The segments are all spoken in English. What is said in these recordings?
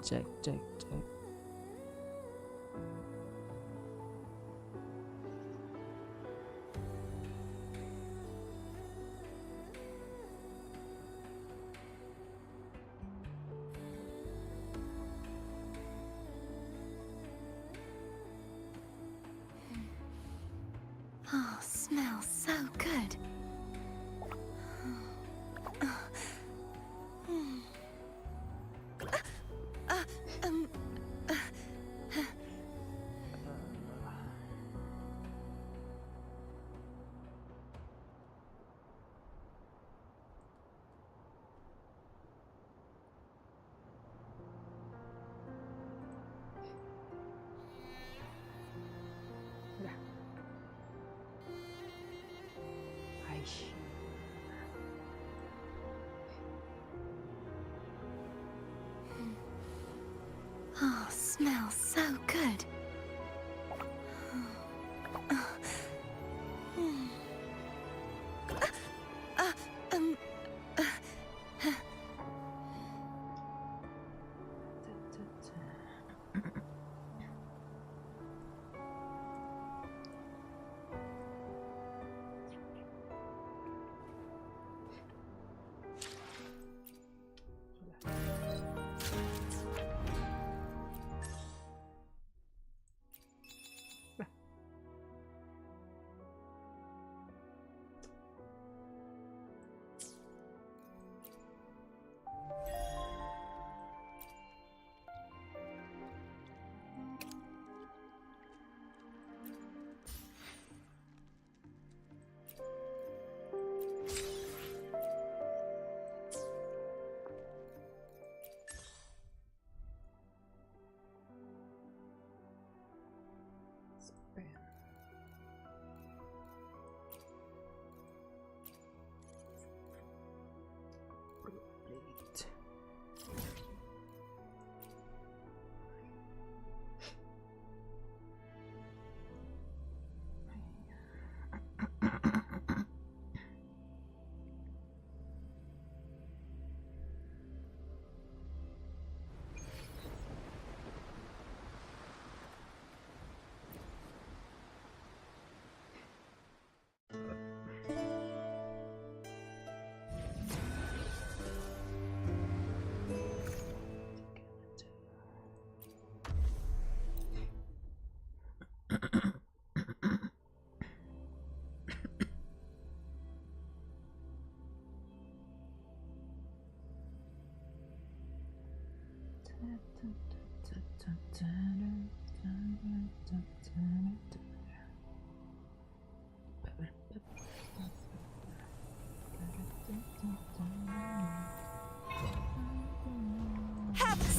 Cek, cek, cek. Oh, smells so good. Aish. Oh, smells so good. Spin. Plate.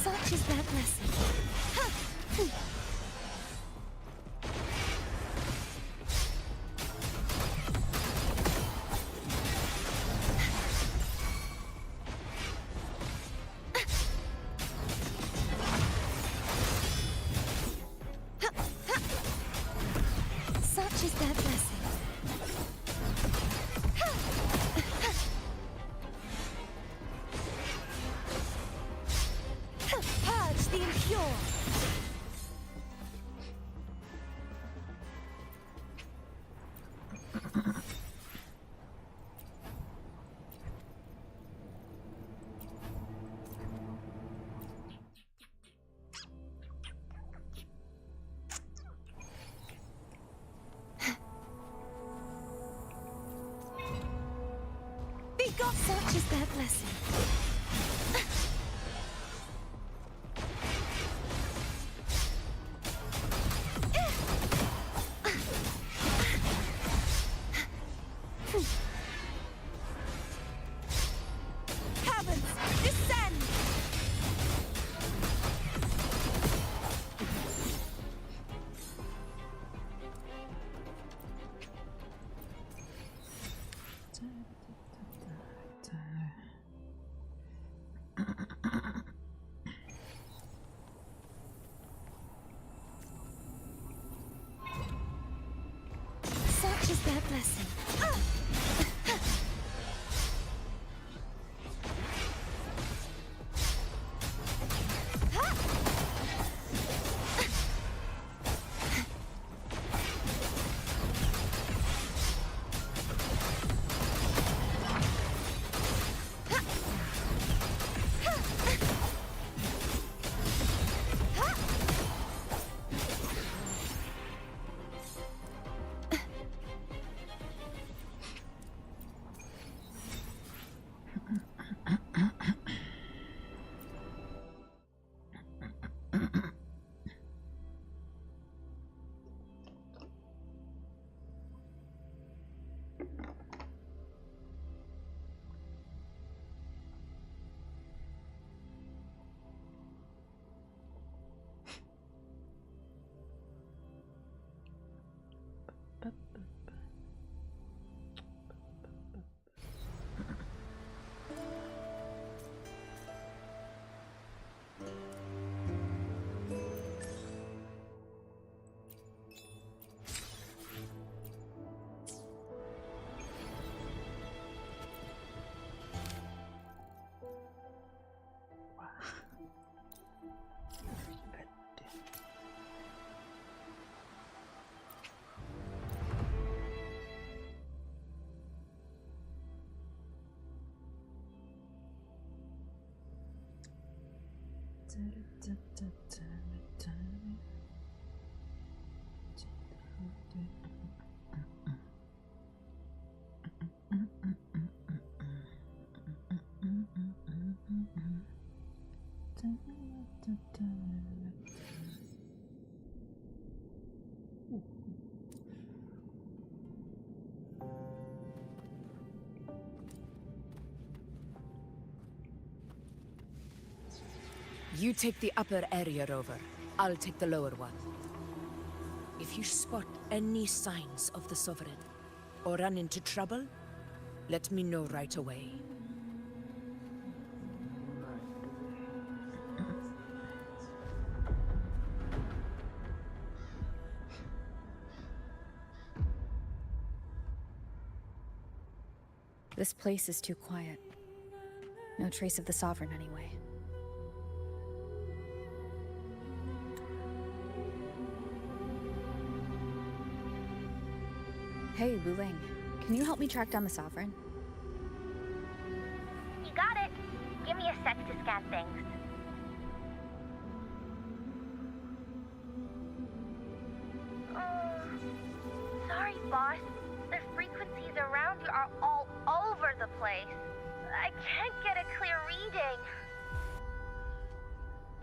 Such is their blessing. Such is their blessing. Purge the impure. Be God, such is their blessing. Heavens, descend! Such is their blessing. Ha! You take the upper area rover. I'll take the lower one. If you spot any signs of the Sovereign, or run into trouble, let me know right away. This place is too quiet. No trace of the Sovereign anyway. Hey, Wu Ling. Can you help me track down the Sovereign? You got it. Give me a sec to scan things. Sorry, boss. The frequencies around you are all over the place. I can't get a clear reading.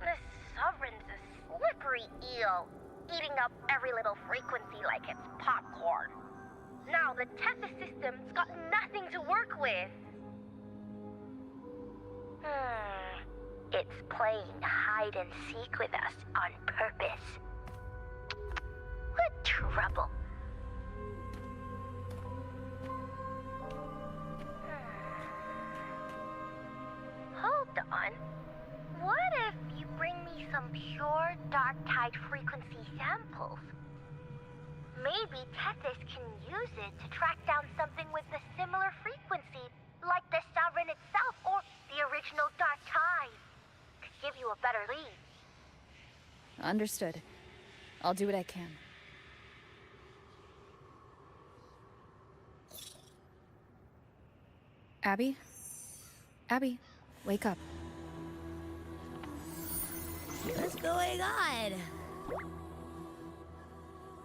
The Sovereign's a slippery eel, eating up every little frequency like it's popcorn. Now the Tethys system's got nothing to work with. It's playing hide and seek with us on purpose. What trouble. Hold on. What if you bring me some pure dark tide frequency samples? Maybe Tethys can use it to track down something with a similar frequency, like the Sovereign itself or the original dark tide. Could give you a better lead. Understood. I'll do what I can. Abby? Abby, wake up. What's going on?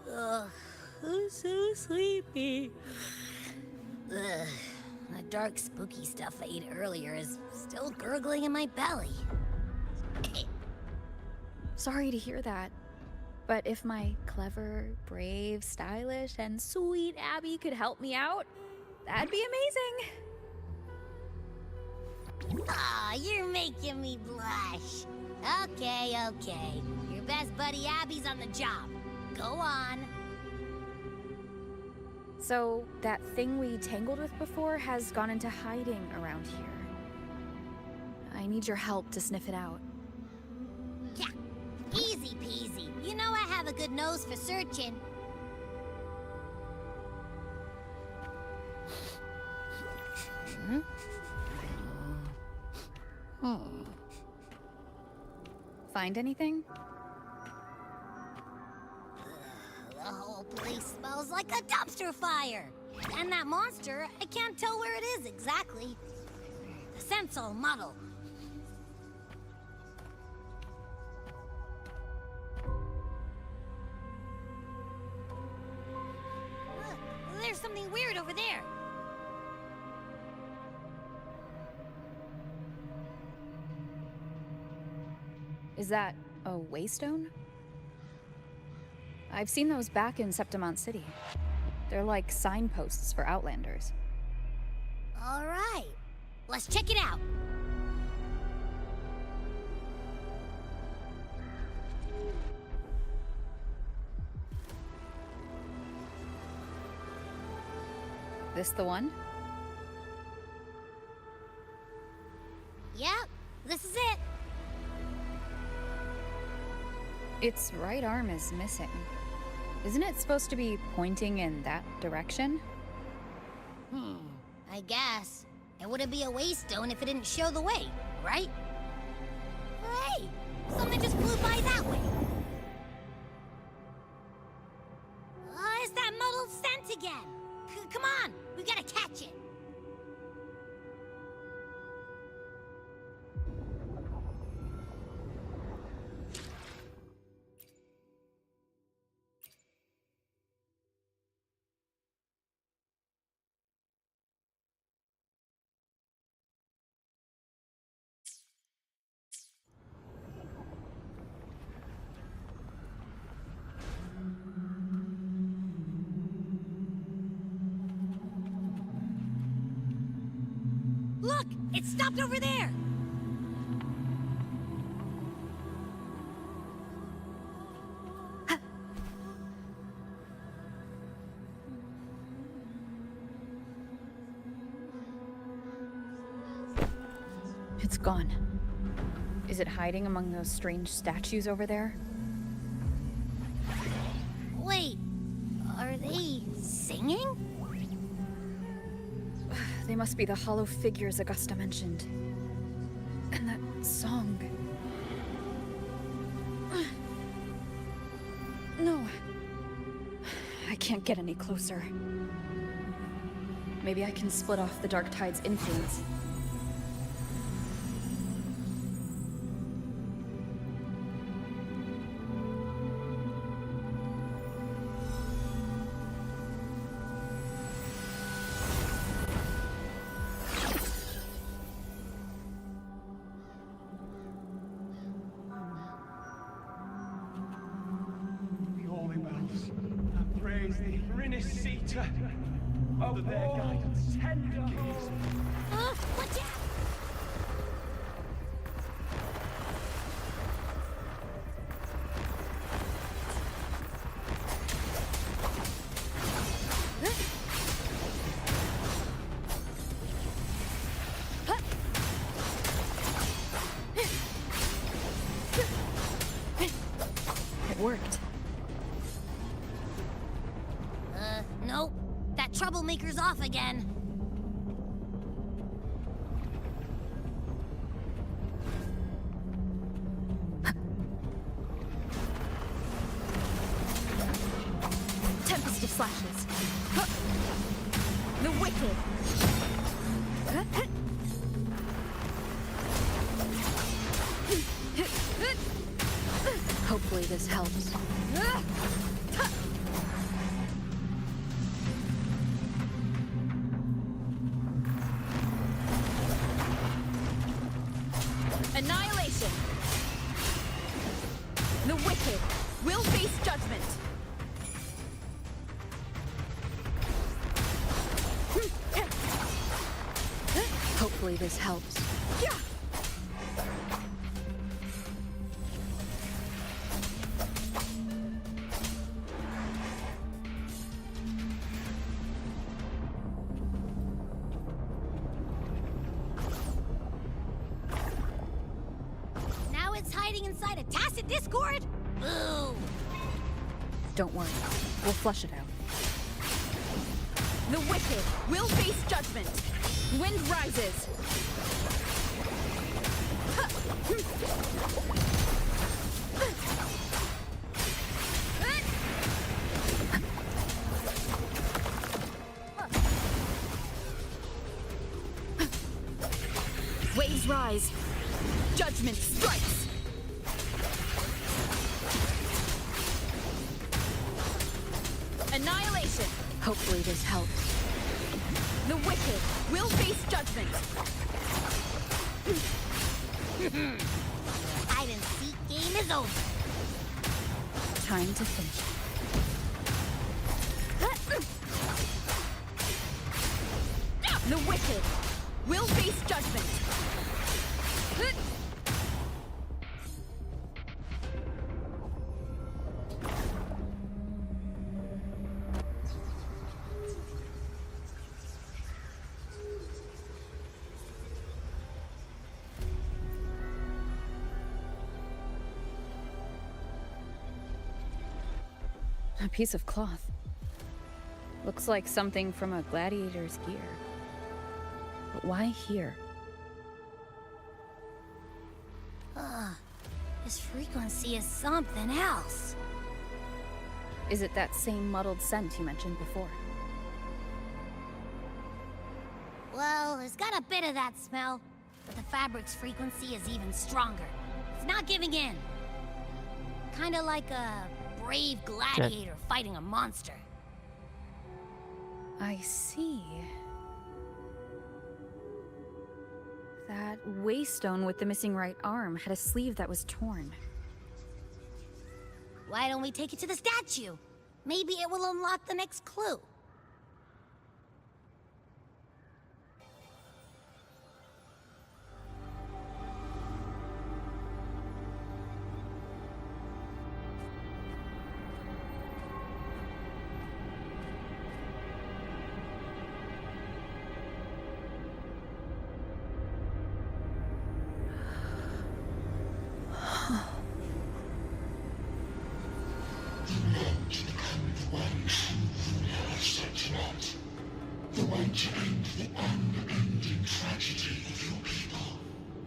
Ugh, I'm so sleepy. Ugh, that dark, spooky stuff I ate earlier is still gurgling in my belly. Sorry to hear that. But if my clever, brave, stylish, and sweet Abby could help me out, that'd be amazing. Aw, you're making me blush. Okay. Your best buddy Abby's on the job. Go on. So, that thing we tangled with before has gone into hiding around here. I need your help to sniff it out. Yeah, easy peasy. You know I have a good nose for searching. Find anything? The whole place smells like a dumpster fire. And that monster, I can't tell where it is exactly. The scent's all muddled. Look, there's something weird over there. Is that a waystone? I've seen those back in Septimont City. They're like signposts for Outlanders. All right, let's check it out. This the one? Yep, this is it. Its right arm is missing. Isn't it supposed to be pointing in that direction? I guess. It wouldn't be a waystone if it didn't show the way, right? Hey, something just flew by that way. It's that muddled scent again. Come on, we gotta catch it. It stopped over there! It's gone. Is it hiding among those strange statues over there? Wait, are they singing? They must be the hollow figures Augusta mentioned. And that song. No. I can't get any closer. Maybe I can split off the Dark Tide's influence. Praise the Rinnicita of their guidance. Tender hearts. Watch out! It worked. Nope. That troublemaker's off again. Tempest of slashes. The wicked. Hopefully this helps. Annihilation! The wicked will face judgment! Hopefully this helps. Yeah! Now it's hiding inside a tacit discord? Boo! Don't worry, we'll flush it out. The wicked will face judgment. Wind rises. Waves rise. Judgment strikes. Annihilation. Hopefully this helps. The wicked will face judgment. Hide and seek game is over. Time to finish. The wicked will face judgment. A piece of cloth. Looks like something from a gladiator's gear. But why here? This frequency is something else. Is it that same muddled scent you mentioned before? Well, it's got a bit of that smell, but the fabric's frequency is even stronger. It's not giving in. Kinda like a brave gladiator fighting a monster. I see. That waystone with the missing right arm had a sleeve that was torn. Why don't we take it to the statue? Maybe it will unlock the next clue.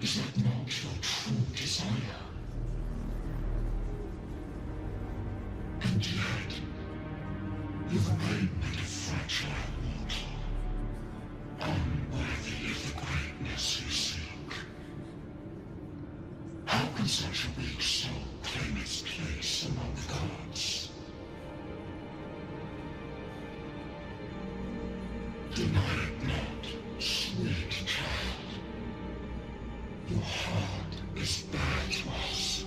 Is that not your true desire? And yet, you remain but a fragile mortal, unworthy of the greatness you seek. How can such a weak soul claim its place among the gods? Deny it not, sweet child. Your heart is bare to us.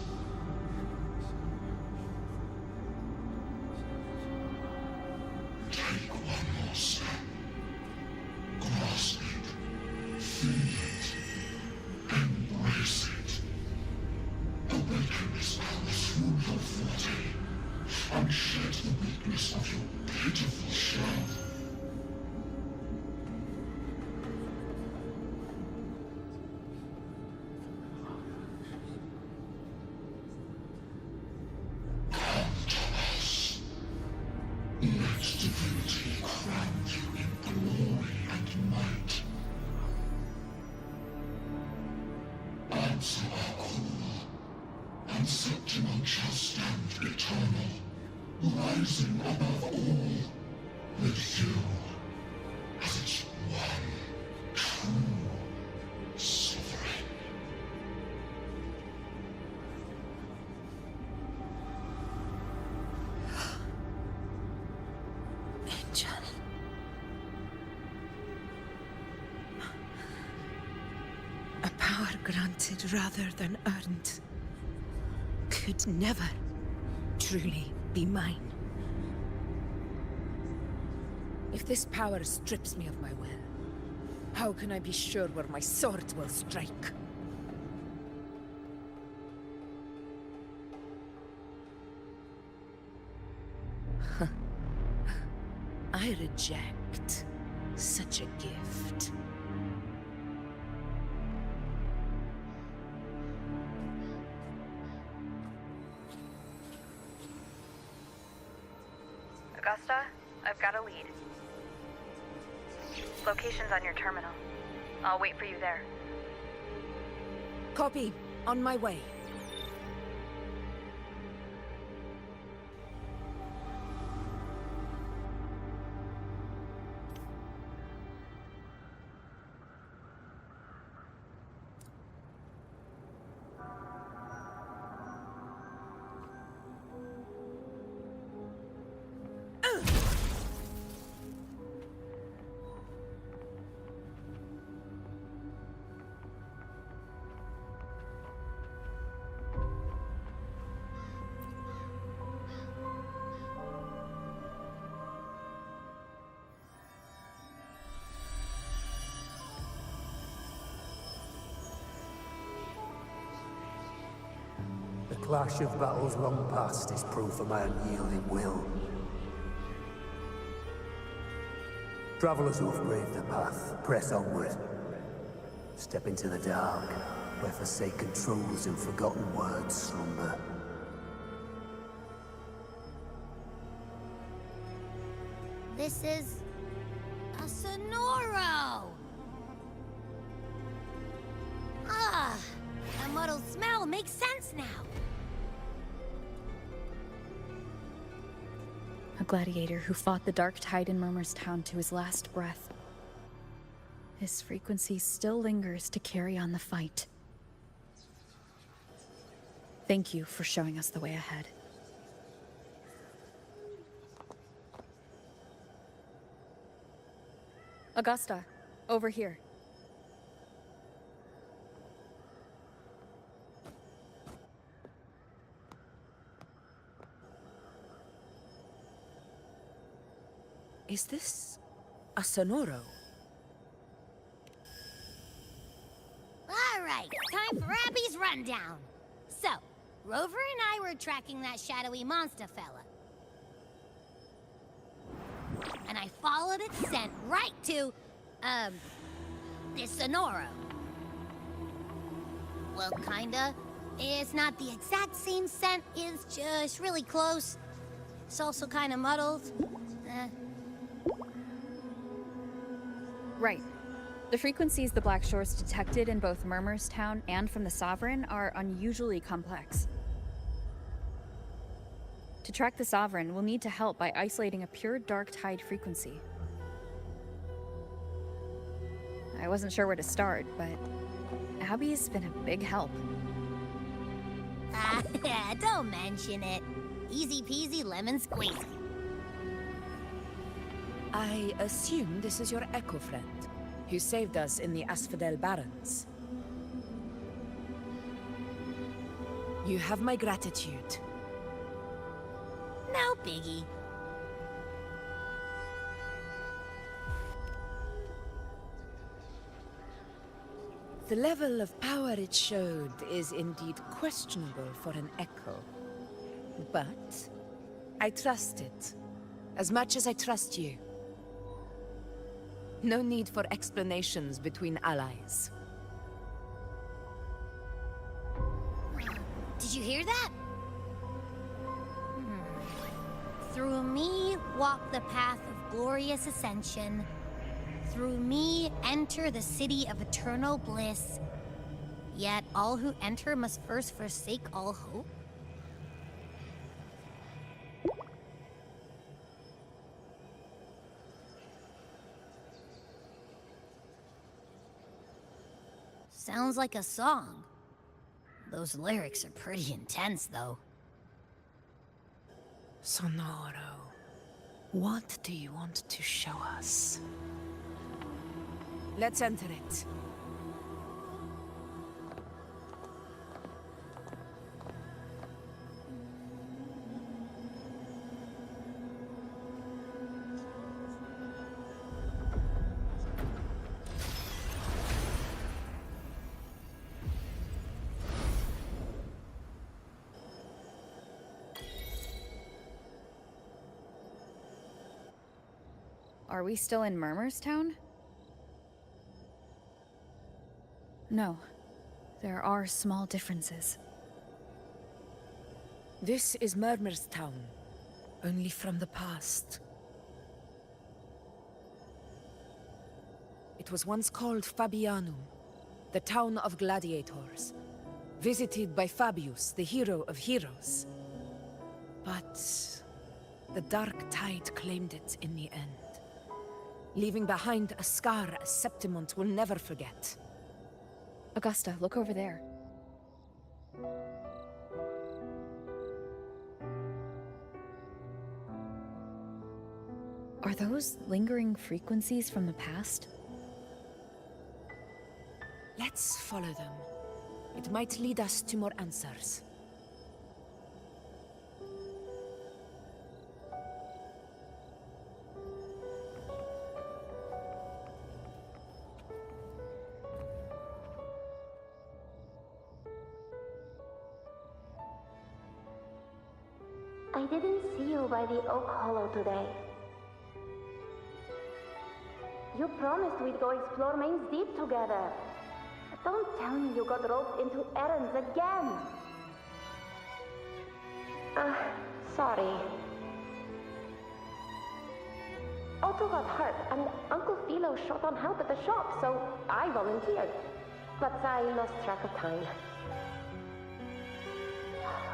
Take one more step. Grasp it. Feel it. Embrace it. Awaken this power through your forte, and shed the weakness of your pitiful shell. Let divinity crown you in glory and might. Answer our call, and Septimon shall stand eternal, rising above all, with you as its one true sovereign. Angel. A power granted rather than earned could never truly be mine. If this power strips me of my will, how can I be sure where my sword will strike? I reject such a gift. Augusta, I've got a lead. Location's on your terminal. I'll wait for you there. Copy. On my way. The clash of battles long past is proof of my unyielding will. Travelers who have braved the path, press onward. Step into the dark, where forsaken truths and forgotten words slumber. This is a Sonoro! Ah, that muddled smell makes sense now. A gladiator who fought the dark tide in Murmur's town to his last breath. His frequency still lingers to carry on the fight. Thank you for showing us the way ahead. Augusta, over here. Is this a Sonoro? All right, time for Abby's rundown. So, Rover and I were tracking that shadowy monster fella. And I followed its scent right to, this Sonoro. Well, kinda. It's not the exact same scent, it's just really close. It's also kinda muddled. Right. The frequencies the Black Shores detected in both Murmurstown and from the Sovereign are unusually complex. To track the Sovereign, we'll need to help by isolating a pure dark tide frequency. I wasn't sure where to start, but Abby's been a big help. Don't mention it. Easy peasy lemon squeezy. I assume this is your Echo friend, who saved us in the Asphodel Barrens. You have my gratitude. No biggie. The level of power it showed is indeed questionable for an Echo. But I trust it, as much as I trust you. No need for explanations between allies. Did you hear that? Through me walk the path of glorious ascension. Through me enter the city of eternal bliss. Yet all who enter must first forsake all hope. Sounds like a song. Those lyrics are pretty intense, though. Sonoro, what do you want to show us? Let's enter it. Are we still in Murmurstown? No. There are small differences. This is Murmurstown, only from the past. It was once called Fabianum, the town of gladiators, visited by Fabius, the hero of heroes. But the dark tide claimed it in the end, leaving behind a scar Septimont will never forget. Augusta, look over there. Are those lingering frequencies from the past? Let's follow them. It might lead us to more answers. I didn't see you by the Oak Hollow today. You promised we'd go explore Main's Deep together. But don't tell me you got roped into errands again. Sorry. Otto got hurt, and Uncle Philo shot on help at the shop, so I volunteered. But I lost track of time.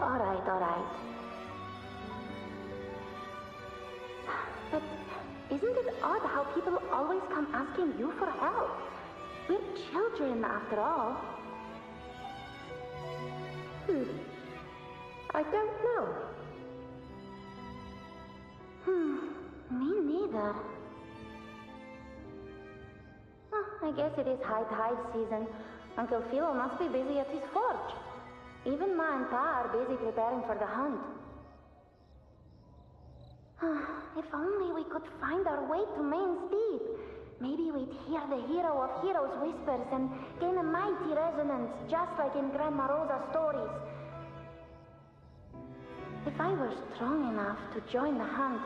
All right. But isn't it odd how people always come asking you for help? We're children, after all. I don't know. Me neither. I guess it is high tide season. Uncle Philo must be busy at his forge. Even Ma and Pa are busy preparing for the hunt. If only we could find our way to Main's Deep. Maybe we'd hear the hero of heroes whispers and gain a mighty resonance, just like in Grandma Rosa's stories. If I were strong enough to join the hunt,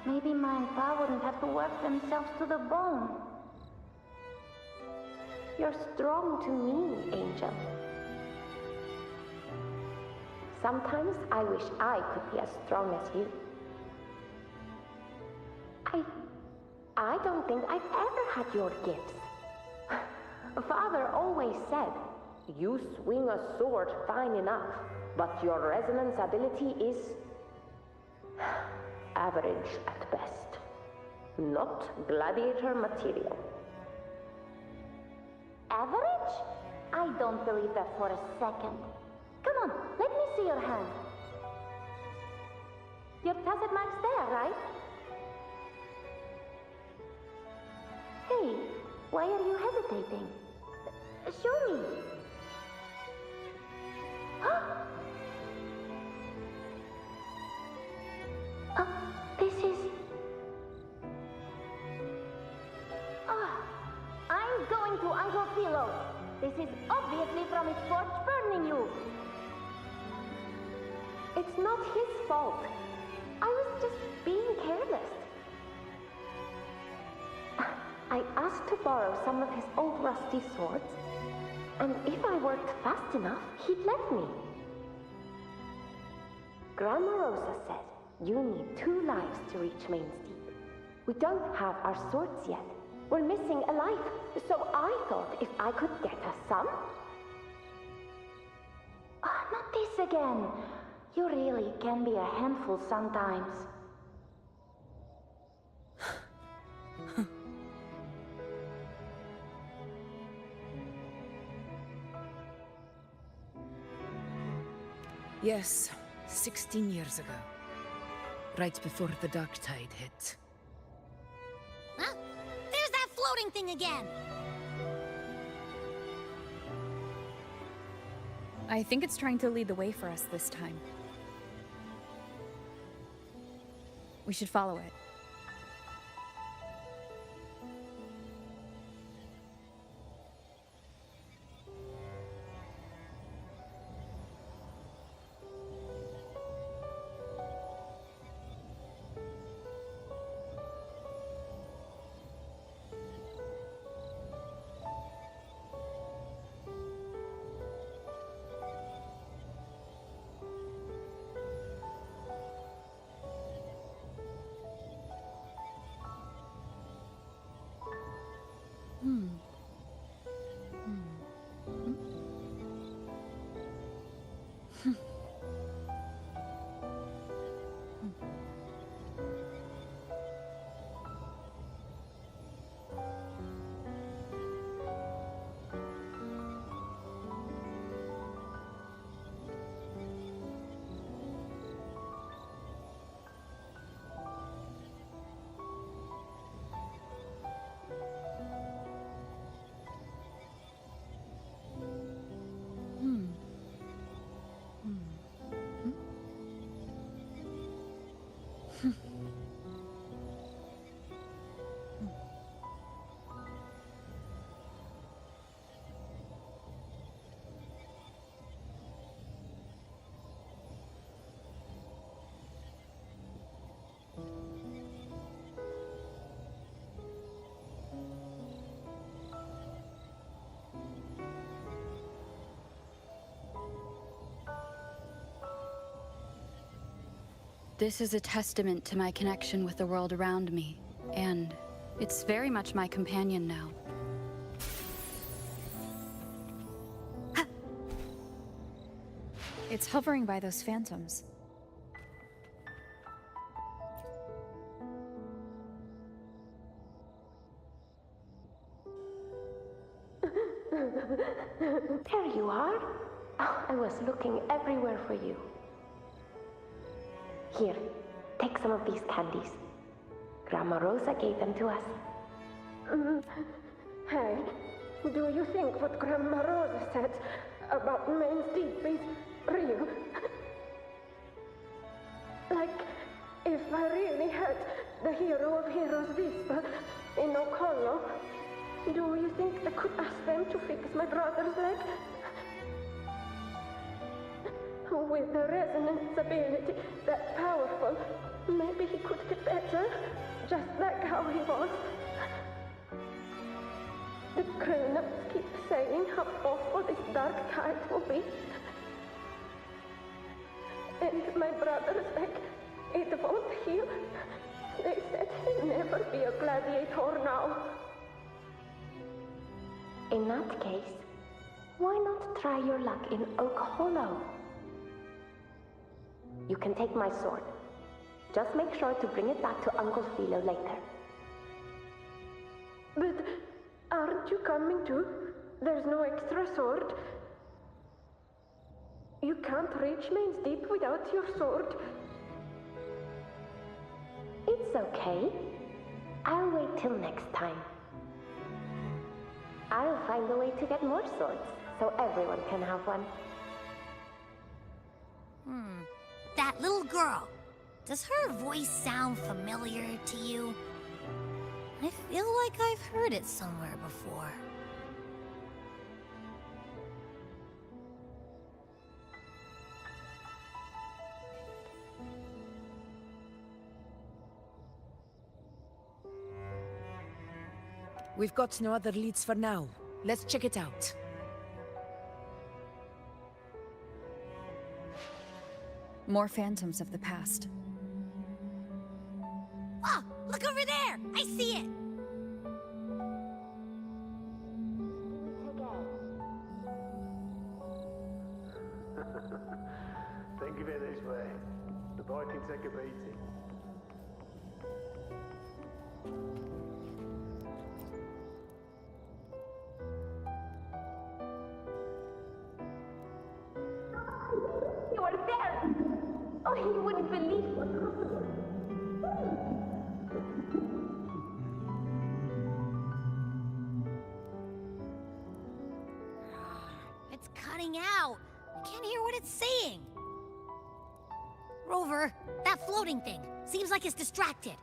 maybe Ma and Pa wouldn't have to work themselves to the bone. You're strong to me, Angel. Sometimes I wish I could be as strong as you. I don't think I've ever had your gifts. Father always said, you swing a sword fine enough, but your resonance ability is average at best. Not gladiator material. Average? I don't believe that for a second. Come on, let me see your hand. Your tacit mark's there, right? Hey, why are you hesitating? Show me. This is... I'm going to Uncle Philo. This is obviously from his torch burning you. It's not his fault. I was just being careless. I asked to borrow some of his old rusty swords, and if I worked fast enough, he'd let me. Grandma Rosa said you need 2 lives to reach Main's Deep. We don't have our swords yet. We're missing a life, so I thought if I could get us some... Not this again. You really can be a handful sometimes. Yes, 16 years ago. Right before the dark tide hit. Huh? There's that floating thing again! I think it's trying to lead the way for us this time. We should follow it. This is a testament to my connection with the world around me, and it's very much my companion now. It's hovering by those phantoms. There you are. Oh, I was looking everywhere for you. Here, take some of these candies. Grandma Rosa gave them to us. Hey, do you think what Grandma Rosa said about Main's Deep is real? Like, if I really had the hero of heroes whisper in Okollo, do you think I could ask them to fix my brother's leg? With the resonance ability that powerful, maybe he could get better, just like how he was. The grown-ups keep saying how awful this dark tide will be. And my brother's leg, it won't heal. They said he'll never be a gladiator now. In that case, why not try your luck in Oak Hollow? You can take my sword. Just make sure to bring it back to Uncle Philo later. But aren't you coming too? There's no extra sword. You can't reach Main's Deep without your sword. It's okay. I'll wait till next time. I'll find a way to get more swords, so everyone can have one. That little girl. Does her voice sound familiar to you? I feel like I've heard it somewhere before. We've got no other leads for now. Let's check it out. More phantoms of the past. Oh, look over there! I see it! Think of it this way. The boy can take a beating. You are there! Oh, you wouldn't believe what happened. It's cutting out. I can't hear what it's saying. Rover, that floating thing. Seems like it's distracted.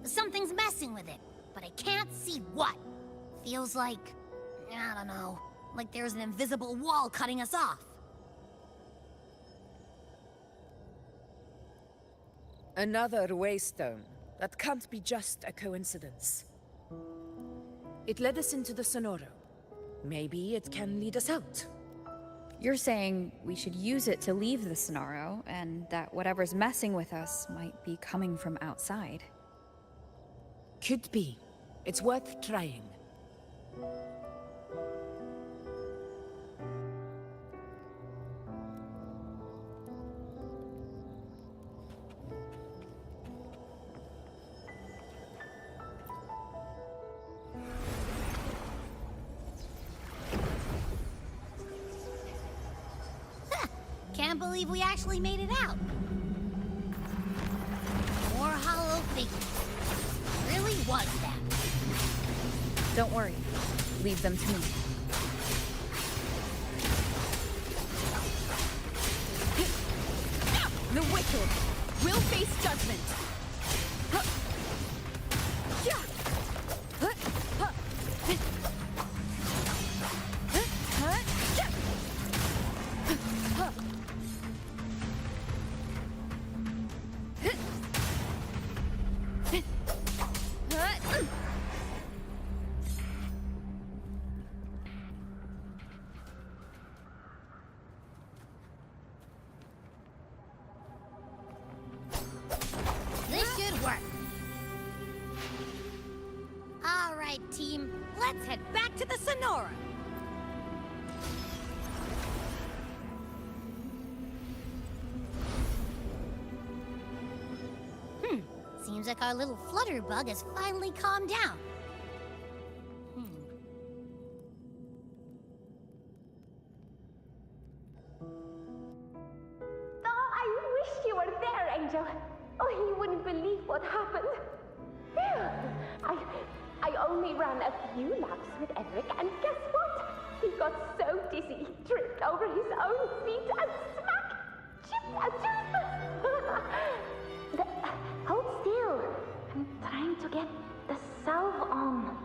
Something's messing with it, but I can't see what. Feels like, I don't know, like there's an invisible wall cutting us off. Another waystone. That can't be just a coincidence. It led us into the Sonoro. Maybe it can lead us out. You're saying we should use it to leave the Sonoro, and that whatever's messing with us might be coming from outside. Could be. It's worth trying. Can't believe we actually made it out. More hollow figures. Really was that. Don't worry. Leave them to me. The wicked will face judgment. This should work. All right, team. Let's head back to the Sonora. Seems like our little flutterbug has finally calmed down. Oh, I wish you were there, Angel. Oh, you wouldn't believe what happened. I only ran a few laps with Eric, and guess what? He got so dizzy, he tripped over his own feet and smack! Chipped a tooth! Hold still. I'm trying to get the salve on.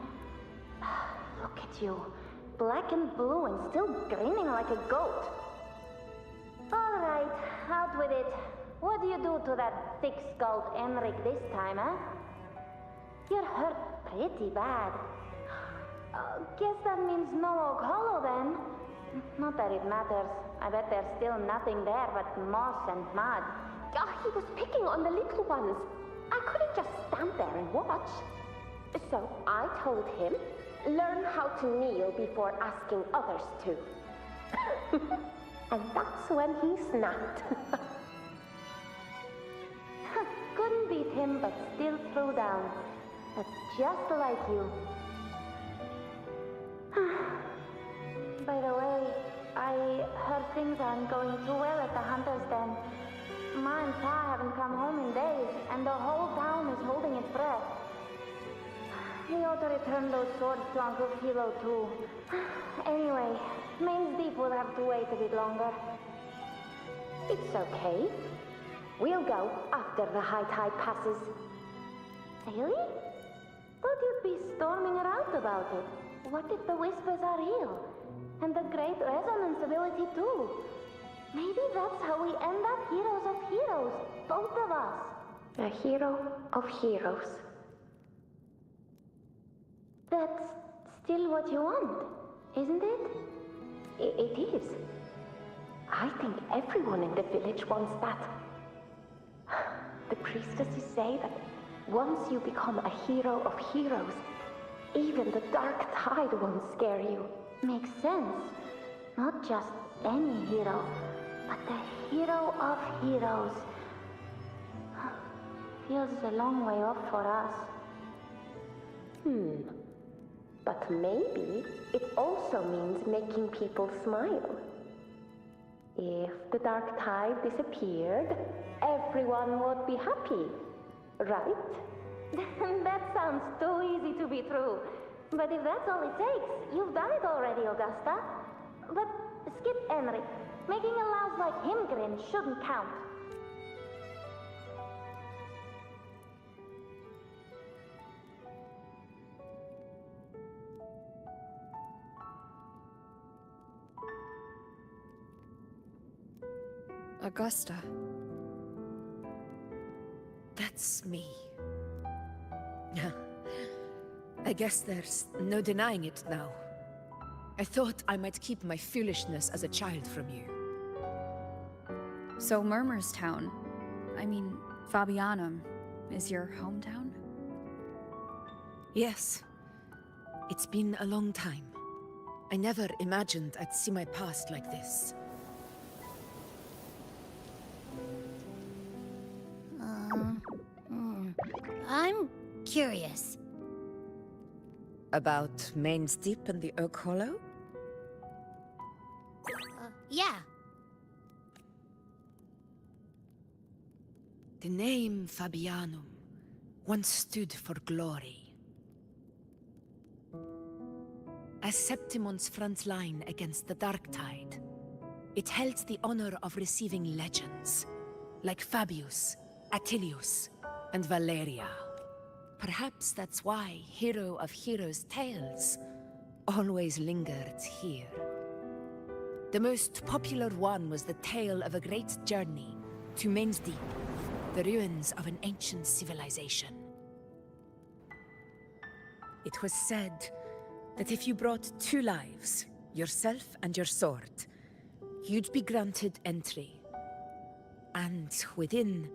Look at you. Black and blue and still grinning like a goat. All right, out with it. What do you do to that thick-skulled Enric this time, huh? You're hurt pretty bad. Guess that means no Oak Hollow then. Not that it matters. I bet there's still nothing there but moss and mud. Oh, he was picking on the little ones. I couldn't just stand there and watch. So I told him, learn how to kneel before asking others to. And that's when he snapped. Couldn't beat him, but still threw down. That's just like you. By the way, I heard things aren't going too well at the Hunter's Den. Ma and Pa haven't come home in days, and the whole town is holding its breath. We ought to return those swords to Uncle Philo, too. Anyway, Main's Deep will have to wait a bit longer. It's okay. We'll go after the high tide passes. Really? Thought you'd be storming around about it. What if the whispers are real? And the great resonance ability, too? Maybe that's how we end up heroes of heroes, both of us. A hero of heroes. That's still what you want, isn't it? It is. I think everyone in the village wants that. The priestesses say that once you become a hero of heroes, even the dark tide won't scare you. Makes sense. Not just any hero, but the hero of heroes. Feels a long way off for us. But maybe it also means making people smile. If the dark tide disappeared, everyone would be happy, right? That sounds too easy to be true. But if that's all it takes, you've done it already, Augusta. But skip Enric. Making a louse like him grin shouldn't count. Augusta. That's me. I guess there's no denying it now. I thought I might keep my foolishness as a child from you. So Murmurstown, I mean, Fabianum, is your hometown? Yes. It's been a long time. I never imagined I'd see my past like this. I'm curious. About Main's Deep and the Oak Hollow? Yeah. The name Fabianum once stood for glory. As Septimon's front line against the Dark Tide, it held the honor of receiving legends, like Fabius, Attilius, and Valeria. Perhaps that's why Hero of Heroes' tales always lingered here. The most popular one was the tale of a great journey to Main's Deep, the ruins of an ancient civilization. It was said that if you brought 2 lives, yourself and your sword, you'd be granted entry. And within,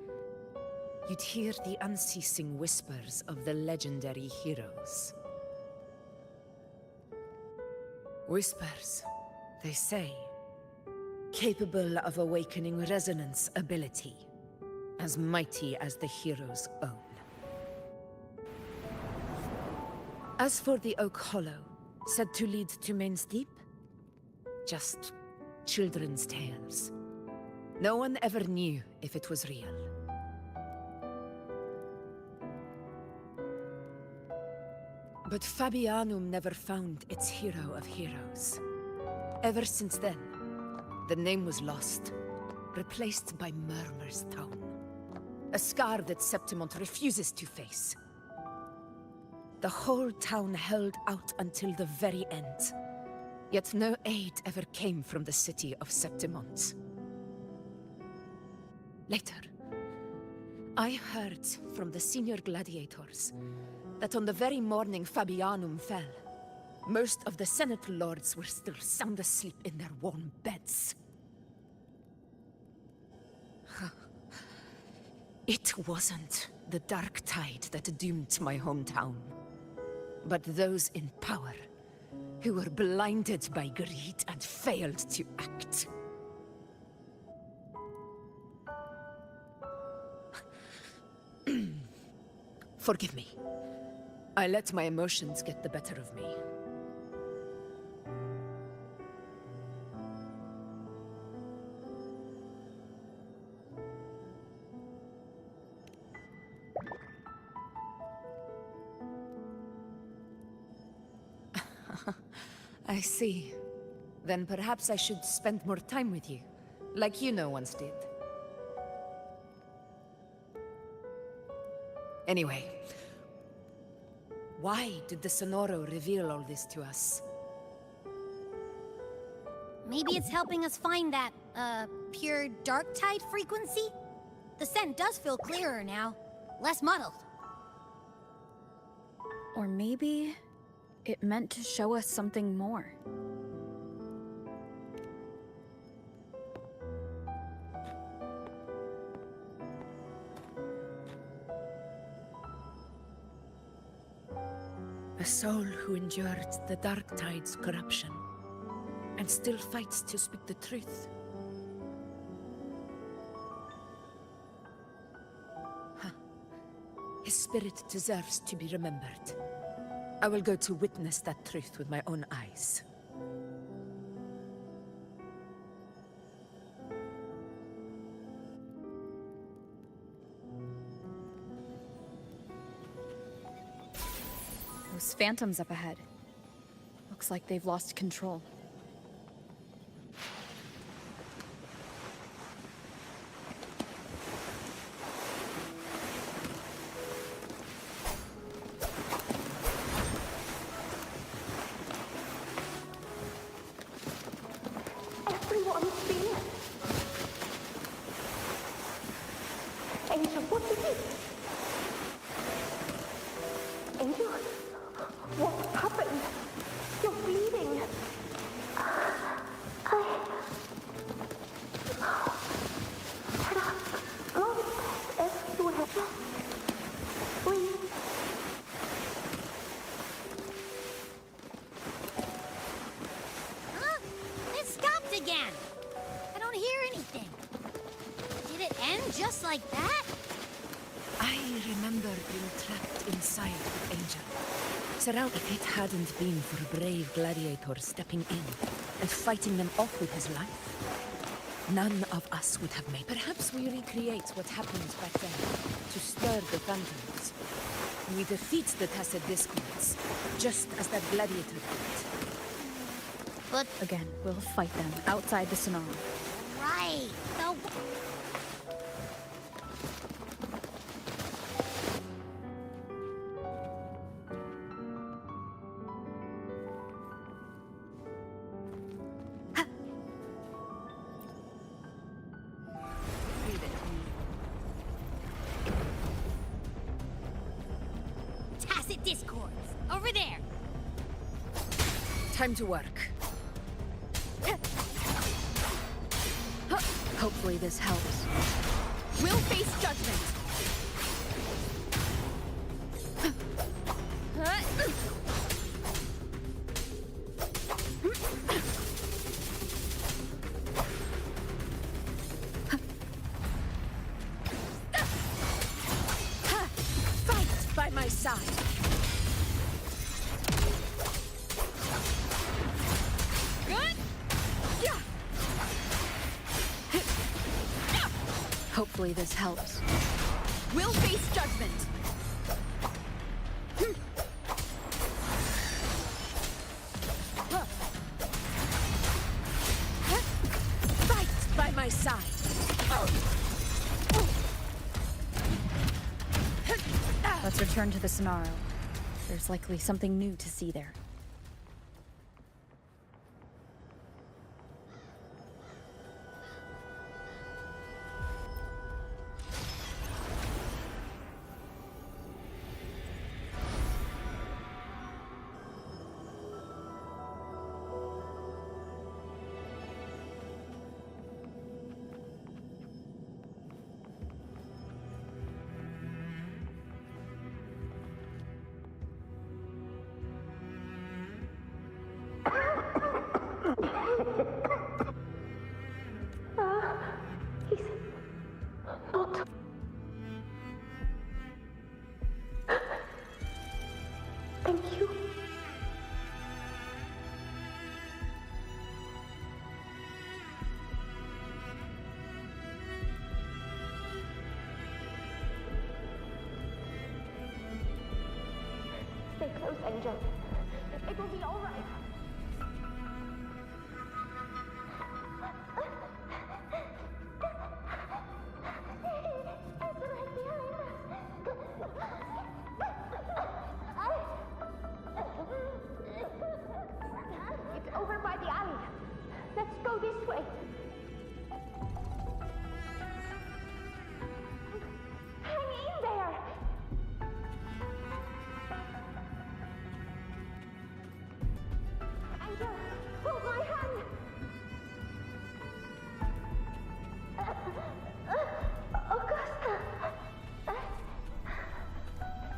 you'd hear the unceasing whispers of the legendary heroes. Whispers, they say, capable of awakening resonance ability, as mighty as the hero's own. As for the Oak Hollow, said to lead to Main's Deep, just children's tales. No one ever knew if it was real. But Fabianum never found its hero of heroes. Ever since then, the name was lost, replaced by Murmur's Tone. A scar that Septimont refuses to face. The whole town held out until the very end, yet no aid ever came from the city of Septimont. Later, I heard from the senior gladiators that on the very morning Fabianum fell, most of the Senate lords were still sound asleep in their warm beds. It wasn't the dark tide that doomed my hometown, but those in power who were blinded by greed and failed to act. Forgive me. I let my emotions get the better of me. I see. Then perhaps I should spend more time with you, like you once did. Anyway, why did the Sonoro reveal all this to us? Maybe it's helping us find that, pure dark tide frequency? The scent does feel clearer now, less muddled. Or maybe it meant to show us something more. A soul who endured the dark tide's corruption and still fights to speak the truth. Huh. His spirit deserves to be remembered. I will go to witness that truth with my own eyes. Those phantoms up ahead. Looks like they've lost control. Everyone's been. Angel, what is it? Angel, what happened? You're bleeding. Huh? It stopped again! I don't hear anything. Did it end just like that? I remember being trapped inside with Angel. Surround if it hadn't been for a brave gladiator stepping in and fighting them off with his life, none of us would have made. Perhaps we recreate what happened back then to stir the phantoms. We defeat the Tacet Discords, just as that gladiator did. But Again, we'll fight them outside the Sonoro. right, the Tacet Discords, over there. Time to work. Hopefully this helps. We'll face judgment. Fight by my side. Good? Yeah. Hopefully this helps. We'll face judgment. Fight by my side. Let's return to the Sonoro. There's likely something new to see there. Angel. It will be all right. It's over by the alley. Let's go this way. Hang in there. Angel, hold my hand. Augusta.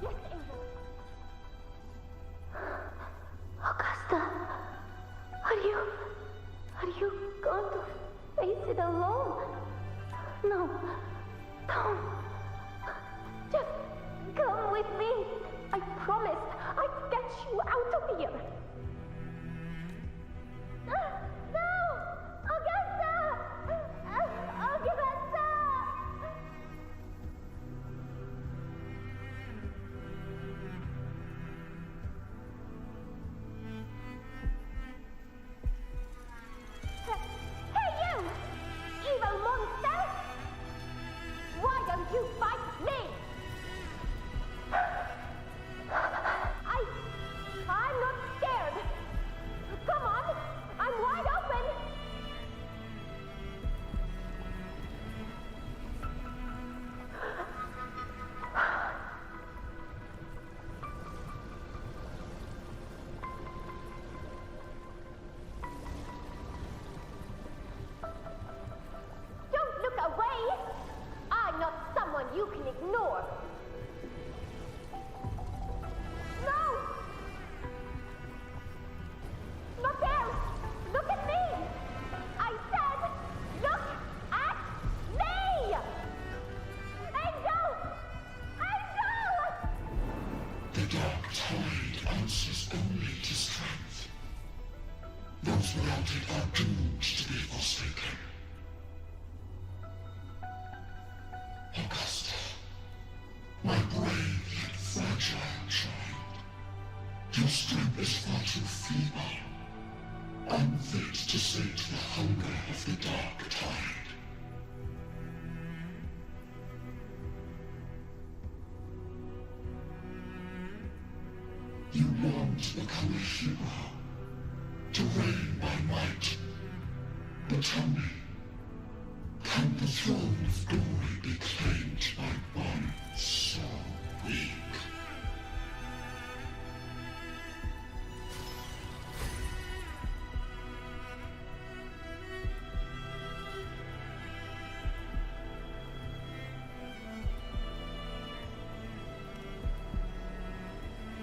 Yes, Angel. Augusta, are you going to face it alone? No, don't. Just come with me. I promised I'd get you out of here. No! Augusta! Augusta! Hey you! Evil monster! Why don't you fight me? I'm not scared. Come on, I'm wide open. Don't look away. I'm not someone you can ignore. No! Not there! Look at me! I said, look at me! Angel! Angel! The dark tide answers only to strength. Those without it are doomed to be forsaken. Augusta, my brave yet fragile child, your strength is far too feeble, unfit to sate the hunger of the dark tide. You long to become a hero, to reign by might. But tell me, can the throne of glory be claimed by one so weak?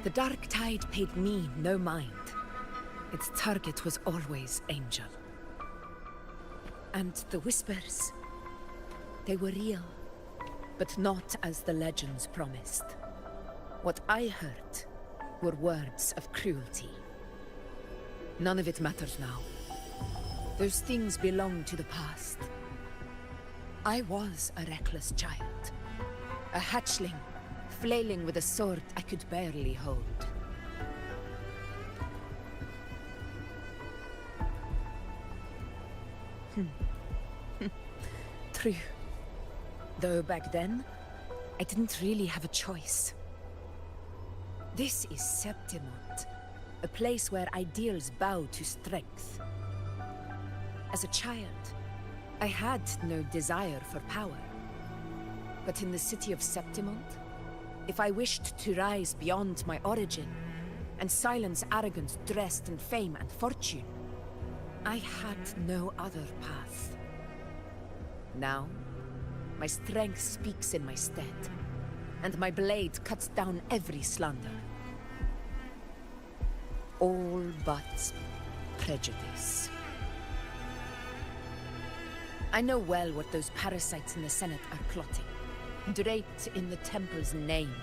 The dark tide paid me no mind. Its target was always Angel. And the whispers, they were real, but not as the legends promised. What I heard were words of cruelty. None of it matters now. Those things belong to the past. I was a reckless child, a hatchling, flailing with a sword I could barely hold. True. Though back then, I didn't really have a choice. This is Septimont, a place where ideals bow to strength. As a child, I had no desire for power. But in the city of Septimont, if I wished to rise beyond my origin and silence arrogance dressed in fame and fortune, I had no other path. Now, my strength speaks in my stead, and my blade cuts down every slander. All but prejudice. I know well what those parasites in the Senate are plotting. Draped in the Temple's name,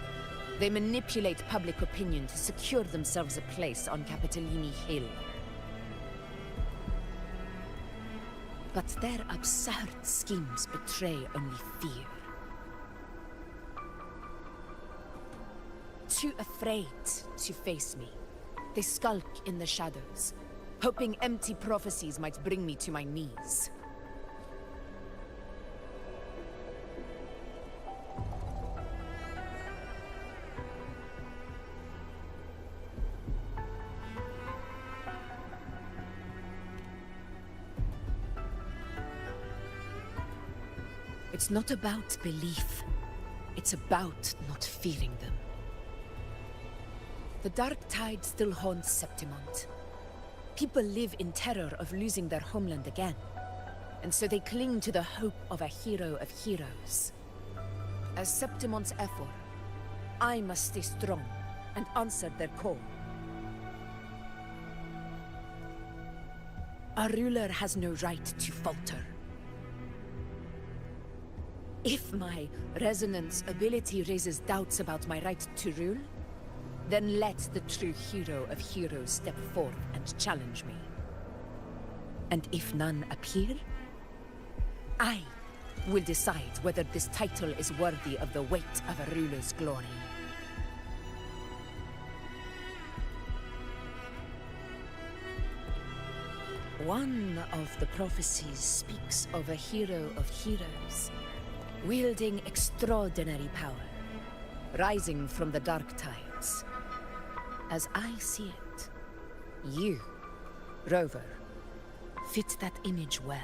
they manipulate public opinion to secure themselves a place on Capitolini Hill. But their absurd schemes betray only fear. too afraid to face me. They skulk in the shadows, hoping empty prophecies might bring me to my knees. It's not about belief. It's about not fearing them. The dark tide still haunts Septimont. People live in terror of losing their homeland again, and so they cling to the hope of a hero of heroes. As Septimont's effort, I must stay strong and answer their call. A ruler has no right to falter. If my resonance ability raises doubts about my right to rule, then let the true hero of heroes step forth and challenge me. And if none appear, I will decide whether this title is worthy of the weight of a ruler's glory. One of the prophecies speaks of a hero of heroes, wielding extraordinary power, rising from the dark tides. As I see it, you, Rover, fit that image well.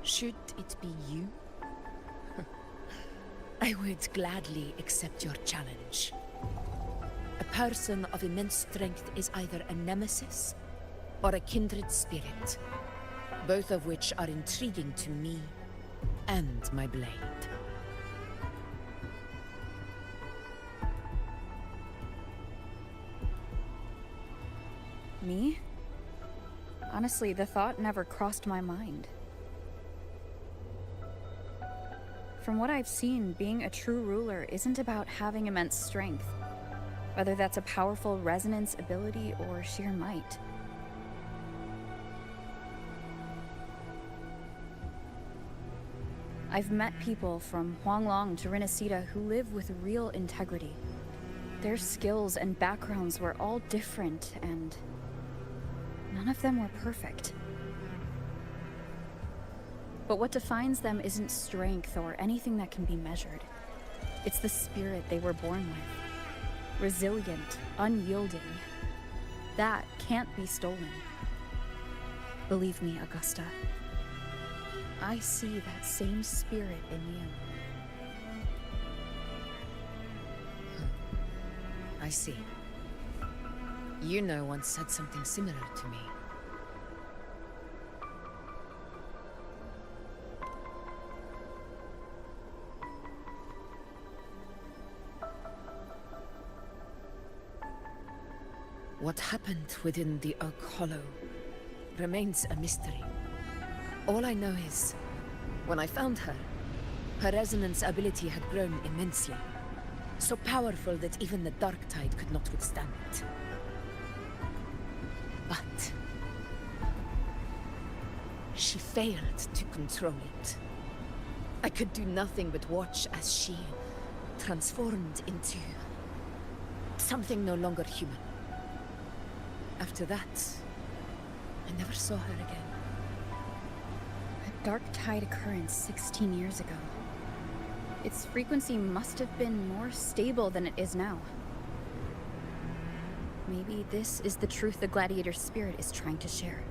Should it be you? I would gladly accept your challenge. A person of immense strength is either a nemesis or a kindred spirit, both of which are intriguing to me and my blade. Me? Honestly, the thought never crossed my mind. From what I've seen, being a true ruler isn't about having immense strength, whether that's a powerful resonance ability or sheer might. I've met people from Huanglong to Renacita who live with real integrity. Their skills and backgrounds were all different, and none of them were perfect. But what defines them isn't strength or anything that can be measured. It's the spirit they were born with. Resilient, unyielding. That can't be stolen. Believe me, Augusta. I see that same spirit in you. I see. Yuno once said something similar to me. What happened within the Oak Hollow remains a mystery. All I know is, when I found her, her resonance ability had grown immensely. So powerful that even the Dark Tide could not withstand it. But she failed to control it. I could do nothing but watch as she transformed into something no longer human. After that, I never saw her again. A Dark Tide occurrence 16 years ago. Its frequency must have been more stable than it is now. Maybe this is the truth the gladiator spirit is trying to share.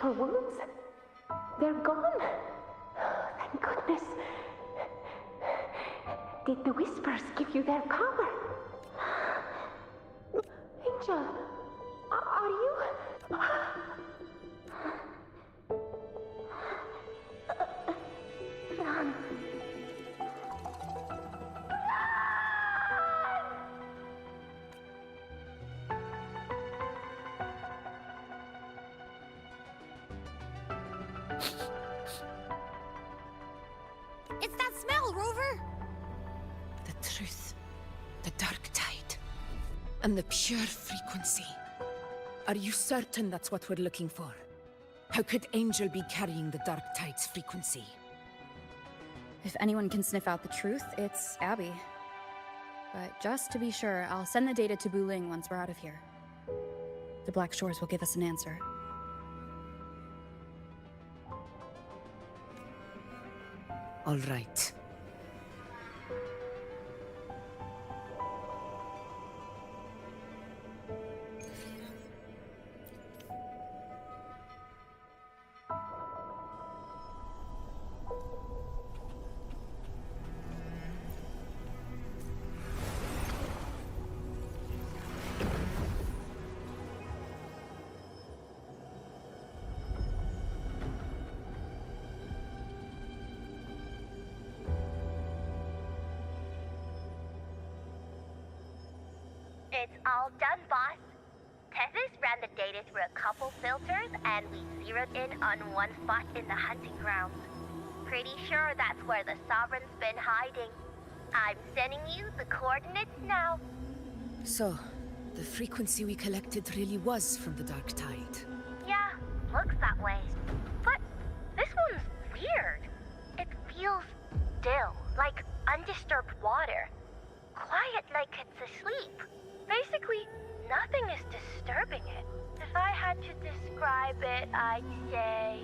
Your wounds? They're gone. Thank goodness. Did the whispers give you their power? Angel, are you... Rover? The truth, the dark tide, and the pure frequency. Are you certain that's what we're looking for? How could Angel be carrying the dark tide's frequency? If anyone can sniff out the truth, it's Abby. But just to be sure, I'll send the data to Buling once we're out of here. The Black Shores will give us an answer. All right. It's all done, boss. Tethys ran the data through a couple filters, and we zeroed in on one spot in the hunting grounds. Pretty sure that's where the Sovereign's been hiding. I'm sending you the coordinates now. So, the frequency we collected really was from the dark tide. Yeah, looks that way. But this one's weird. It feels still, like undisturbed water. Quiet like it's asleep. Basically, nothing is disturbing it. If I had to describe it, I'd say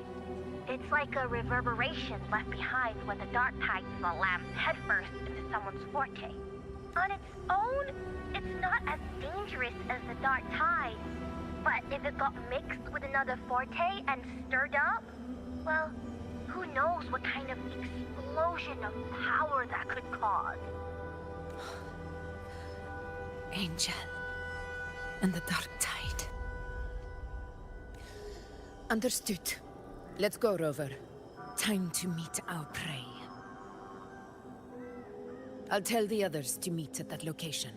it's like a reverberation left behind when the dark tide slams headfirst into someone's forte. On its own, it's not as dangerous as the dark tide. But if it got mixed with another forte and stirred up, well, who knows what kind of explosion of power that could cause. Angel and the dark tide. Understood. Let's go, Rover. Time to meet our prey. I'll tell the others to meet at that location.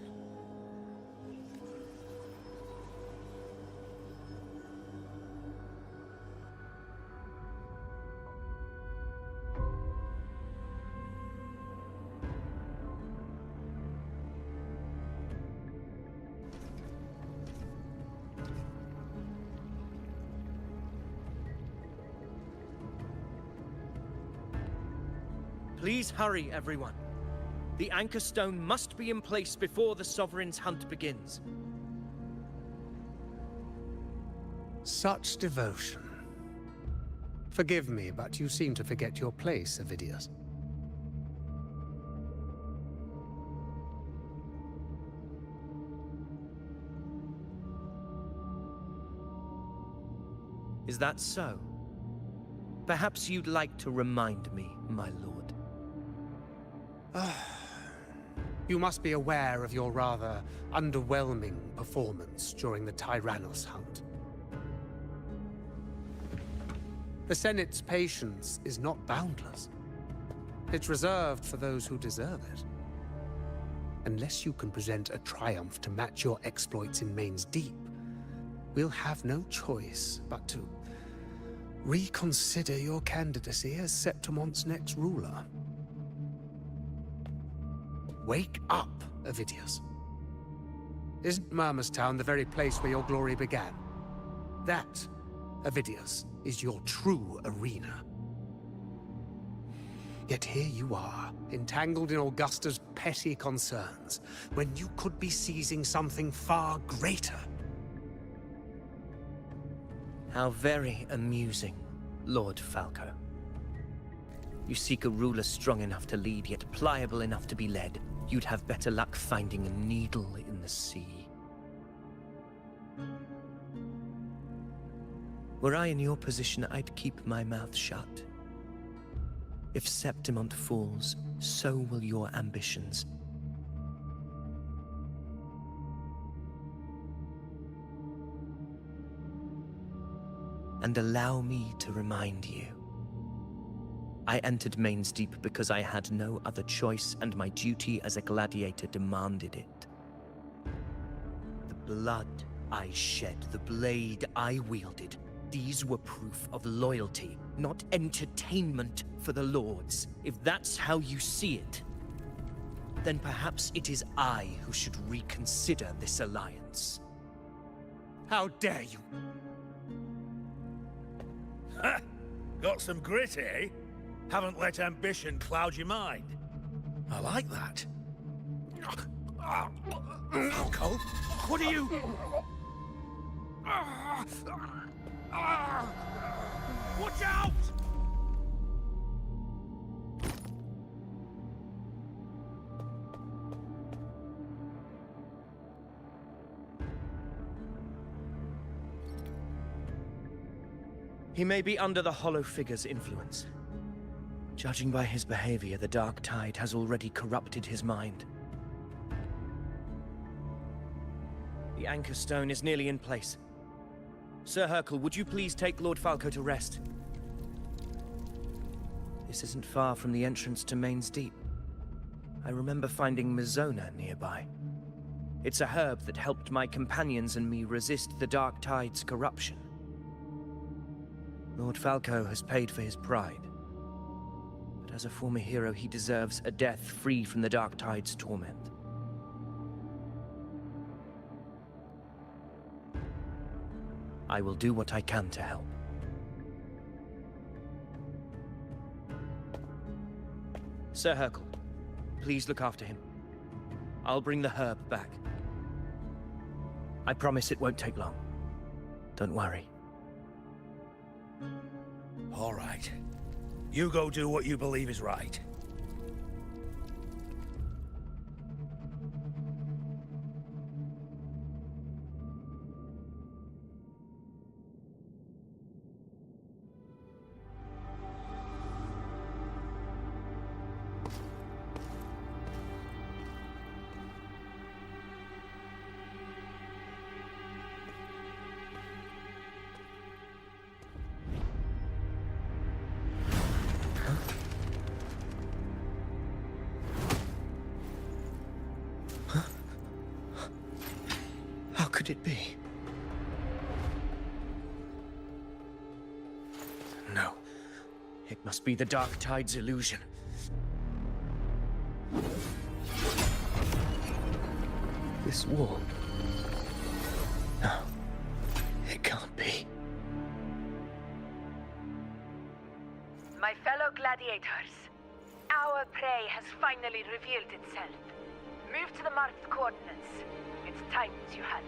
Please hurry, everyone. The anchor stone must be in place before the Sovereign's hunt begins. Such devotion. Forgive me, but you seem to forget your place, Avidius. Is that so? Perhaps you'd like to remind me, my lord. You must be aware of your rather underwhelming performance during the Tyrannos hunt. The Senate's patience is not boundless. It's reserved for those who deserve it. Unless you can present a triumph to match your exploits in Main's Deep, we'll have no choice but to reconsider your candidacy as Septimon's next ruler. Wake up, Avidius. Isn't Murmustown the very place where your glory began? That, Avidius, is your true arena. Yet here you are, entangled in Augusta's petty concerns, when you could be seizing something far greater. How very amusing, Lord Falco. You seek a ruler strong enough to lead, yet pliable enough to be led. You'd have better luck finding a needle in the sea. Were I in your position, I'd keep my mouth shut. If Septimont falls, so will your ambitions. And allow me to remind you. I entered Main's Deep because I had no other choice, and my duty as a gladiator demanded it. The blood I shed, the blade I wielded, These were proof of loyalty, not entertainment for the Lords. If that's how you see it, then perhaps it is I who should reconsider this alliance. How dare you? Ha! Got some grit, eh? Haven't let ambition cloud your mind. I like that. Falco, what are you... Watch out! He may be under the Hollow Figure's influence. Judging by his behavior, the Dark Tide has already corrupted his mind. The Anchor Stone is nearly in place. Sir Hercule, would you please take Lord Falco to rest? This isn't far from the entrance to Main's Deep. I remember finding Mizona nearby. It's a herb that helped my companions and me resist the Dark Tide's corruption. Lord Falco has paid for his pride. But as a former hero, he deserves a death free from the Dark Tide's torment. I will do what I can to help. Sir Hercule, please look after him. I'll bring the herb back. I promise it won't take long. Don't worry. All right. You go do what you believe is right. How could it be? No. It must be the Dark Tide's illusion. This wall. No. It can't be. My fellow gladiators, our prey has finally revealed itself. Move to the marked coordinates. It's time to hunt.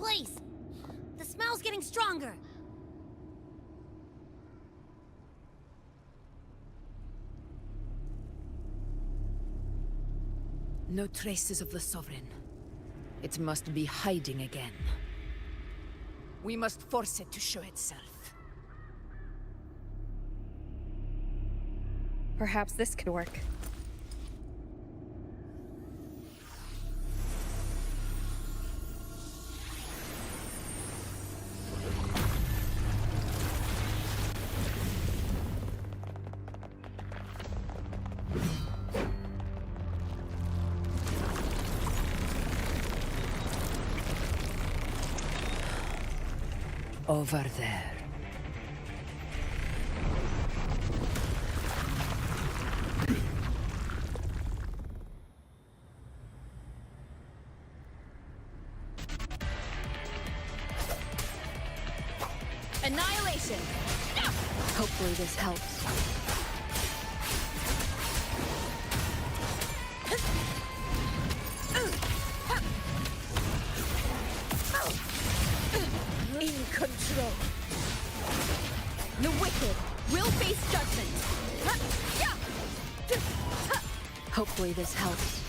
place. The smell's getting stronger. No traces of the Sovereign. It must be hiding again. We must force it to show itself. Perhaps this could work. Over there. Annihilation! Hopefully this helps. In control. The wicked will face judgment. Hopefully this helps.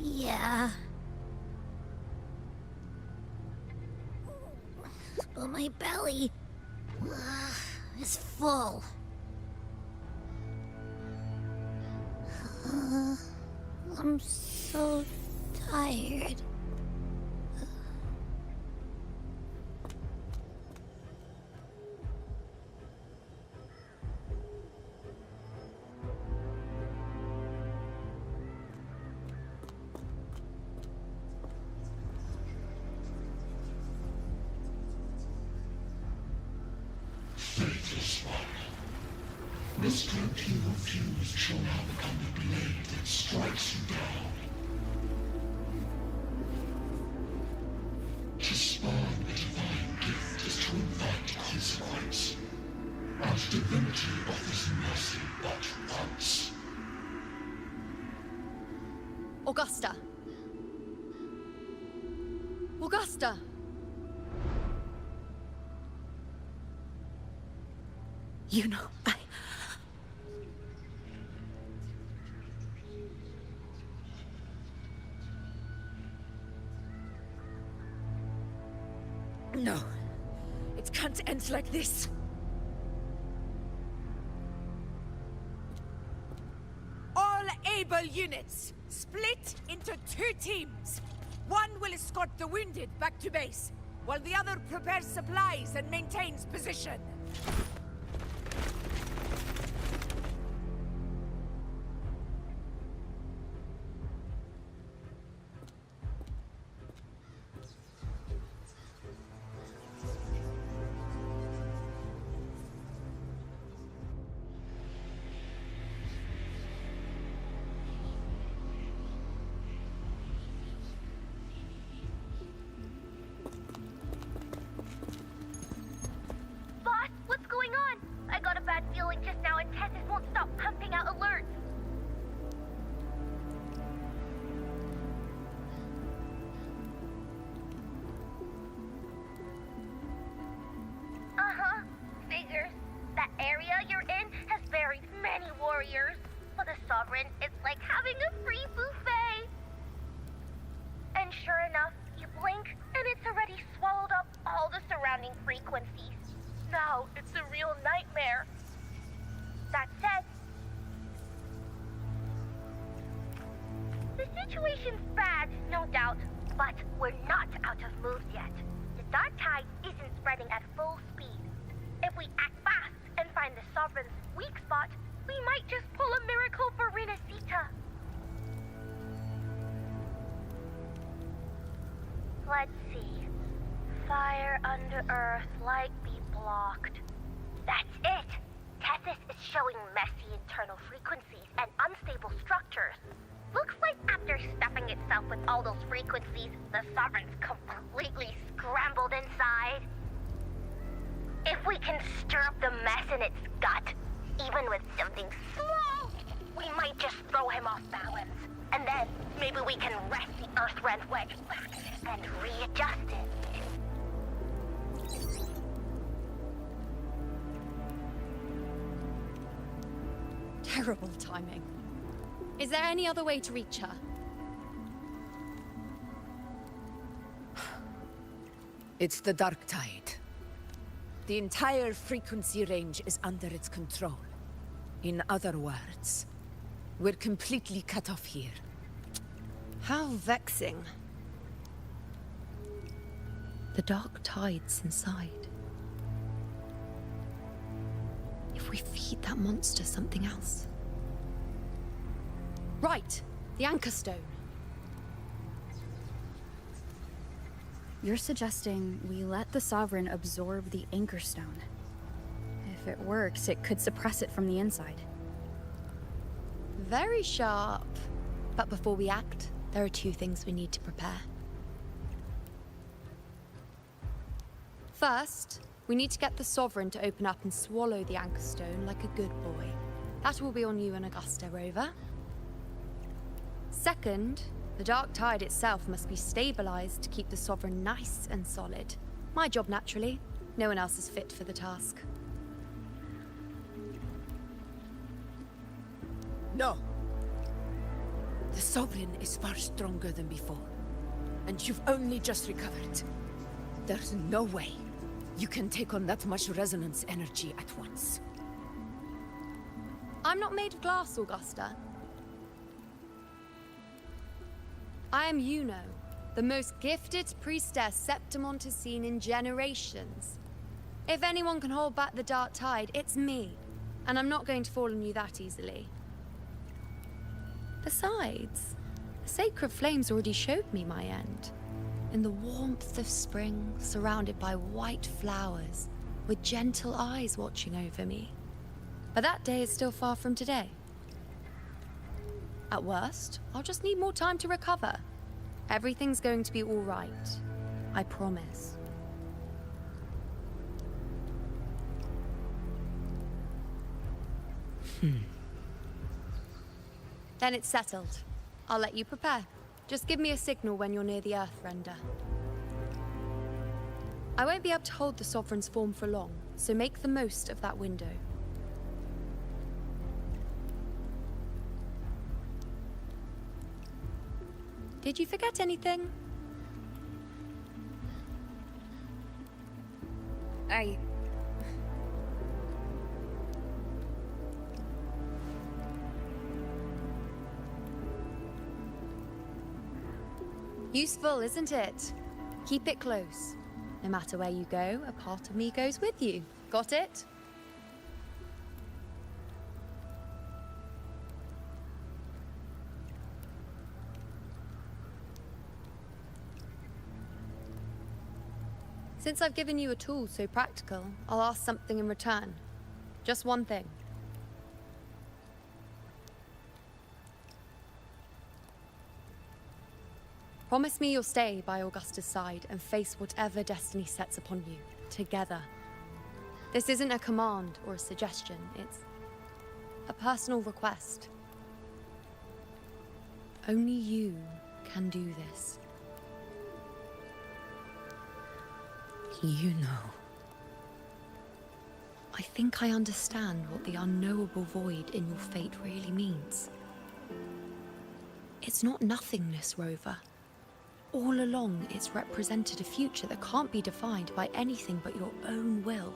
Yeah. But my belly is full. I'm so tired. Faithless one. The strength you refuse shall now become the blade that strikes you down. To spawn a divine gift is to invite consequence. And divinity offers mercy but once. Augusta! Augusta! You know, No. It can't end like this. All able units, split into 2 teams. One will escort the wounded back to base, while the other prepares supplies and maintains position. blink, and it's already swallowed up all the surrounding frequencies. Now it's a real nightmare. That said, the situation's bad, no doubt, but we're not out of moves yet. The dark tide isn't spreading at full speed. If we act fast and find the Sovereign's weak spot, we might just pull a miracle for Rinasita. Let's see. Fire under earth, light be blocked. That's it! Tethys is showing messy internal frequencies and unstable structures. Looks like after stuffing itself with all those frequencies, the Sovereign's completely scrambled inside. If we can stir up the mess in its gut, even with something small, we might just throw him off balance. And then maybe we can wrest the Earthrend wedge back and readjust it. Terrible timing. Is there any other way to reach her? It's the dark tide. The entire frequency range is under its control. In other words, we're completely cut off here. How vexing. The dark tide's inside. If we feed that monster something else. Right, the anchor stone. You're suggesting we let the Sovereign absorb the anchor stone. If it works, it could suppress it from the inside. Very sharp. But before we act, there are two things we need to prepare. First, we need to get the Sovereign to open up and swallow the anchor stone like a good boy. That will be on you and Augusta, Rover. Second, the dark tide itself must be stabilized to keep the Sovereign nice and solid. My job, naturally. No one else is fit for the task. No. The Sovereign is far stronger than before. And you've only just recovered. There's no way you can take on that much resonance energy at once. I'm not made of glass, Augusta. I am Yuno, the most gifted priestess Septimont has seen in generations. If anyone can hold back the dark tide, it's me. And I'm not going to fall on you that easily. Besides, the sacred flames already showed me my end. In the warmth of spring, surrounded by white flowers, with gentle eyes watching over me. But that day is still far from today. At worst, I'll just need more time to recover. Everything's going to be all right. I promise. Then it's settled. I'll let you prepare. Just give me a signal when you're near the Earthrender. I won't be able to hold the Sovereign's form for long, so make the most of that window. Did you forget anything? Useful, isn't it? Keep it close. No matter where you go, a part of me goes with you. Got it? Since I've given you a tool so practical, I'll ask something in return. Just one thing. Promise me you'll stay by Augusta's side and face whatever destiny sets upon you, together. This isn't a command or a suggestion, it's a personal request. Only you can do this. You know. I think I understand what the unknowable void in your fate really means. It's not nothingness, Rover. All along, it's represented a future that can't be defined by anything but your own will.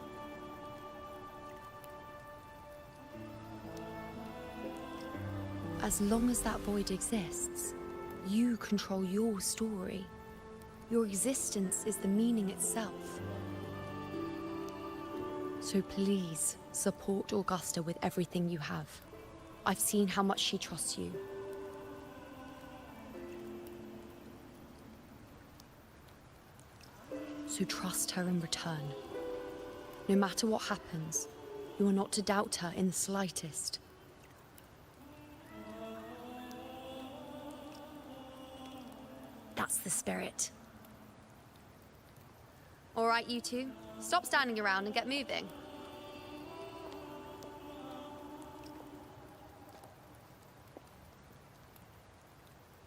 As long as that void exists, you control your story. Your existence is the meaning itself. So please, support Augusta with everything you have. I've seen how much she trusts you. So trust her in return. No matter what happens, you are not to doubt her in the slightest. That's the spirit. All right, you two. Stop standing around and get moving.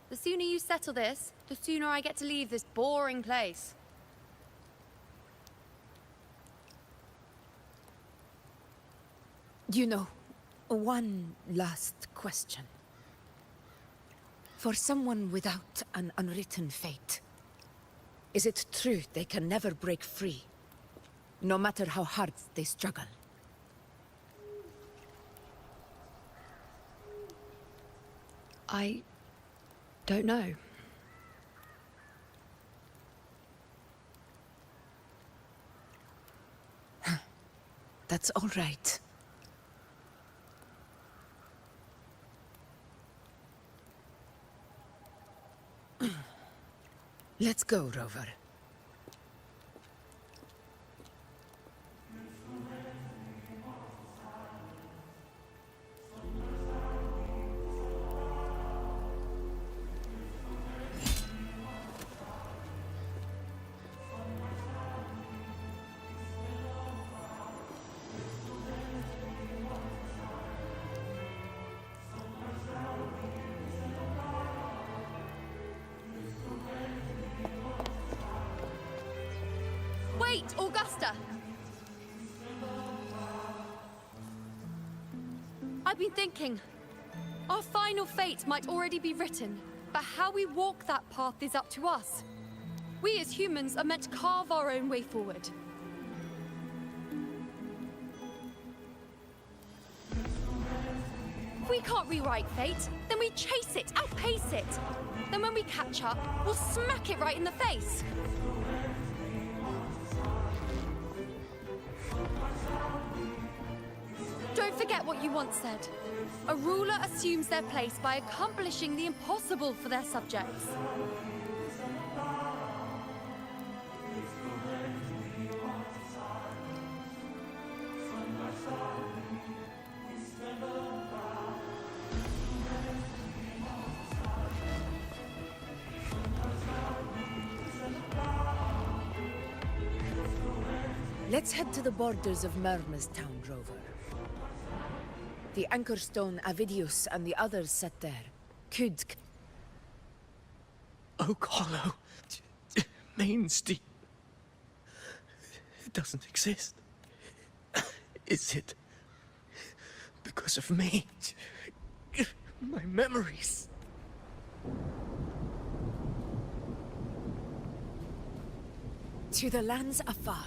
The sooner you settle this, the sooner I get to leave this boring place. You know, one last question. For someone without an unwritten fate, is it true they can never break free, no matter how hard they struggle? I don't know. That's all right. Let's go, Rover. Wait, Augusta! I've been thinking. Our final fate might already be written, but how we walk that path is up to us. We as humans are meant to carve our own way forward. If we can't rewrite fate, then we chase it, outpace it. Then when we catch up, we'll smack it right in the face. Don't forget what you once said. A ruler assumes their place by accomplishing the impossible for their subjects. Let's head to the borders of Myrna's town, Rover. The anchor stone Avidius and the others set there could... Oak Hollow. Main Street. It doesn't exist. Is it because of me? My memories. To the lands afar.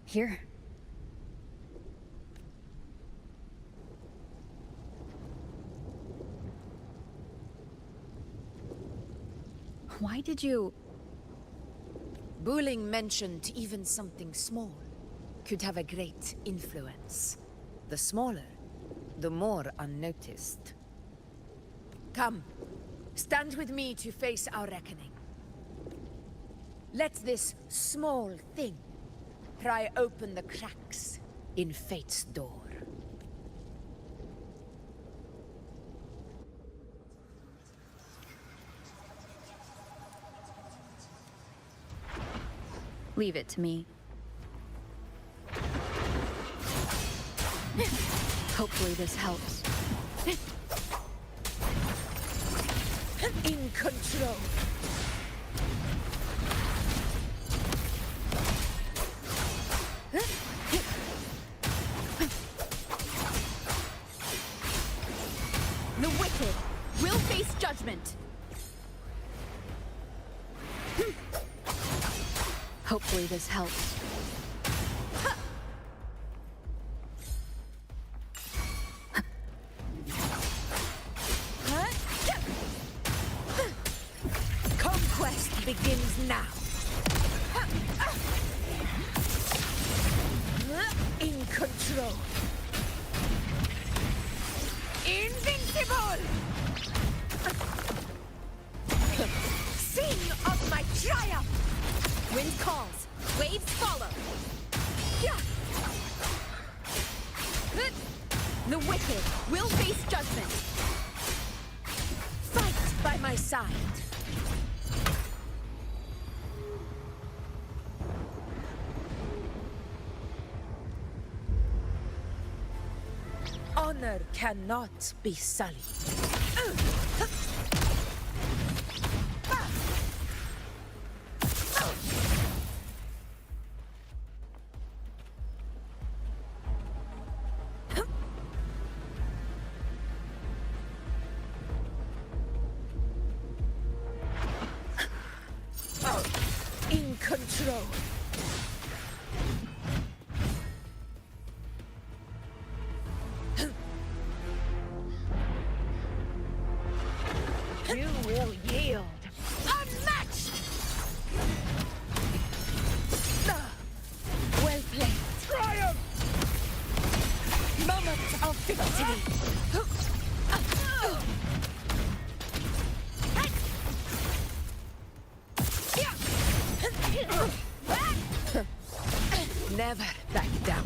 Here. Why did you... Buling mentioned even something small could have a great influence. The smaller, the more unnoticed. Come, stand with me to face our reckoning. Let this small thing pry open the cracks in fate's door. Leave it to me. Hopefully this helps. In control. The wicked will face judgment. Hopefully this helps. Conquest begins now. In control. Invincible! Sing of my triumph! Wind calls, waves follow. The wicked will face judgment. Fight by my side. Honor cannot be sullied. In control. You will yield. Unmatched! Well played. Triumph! Moment of victory. Never back down.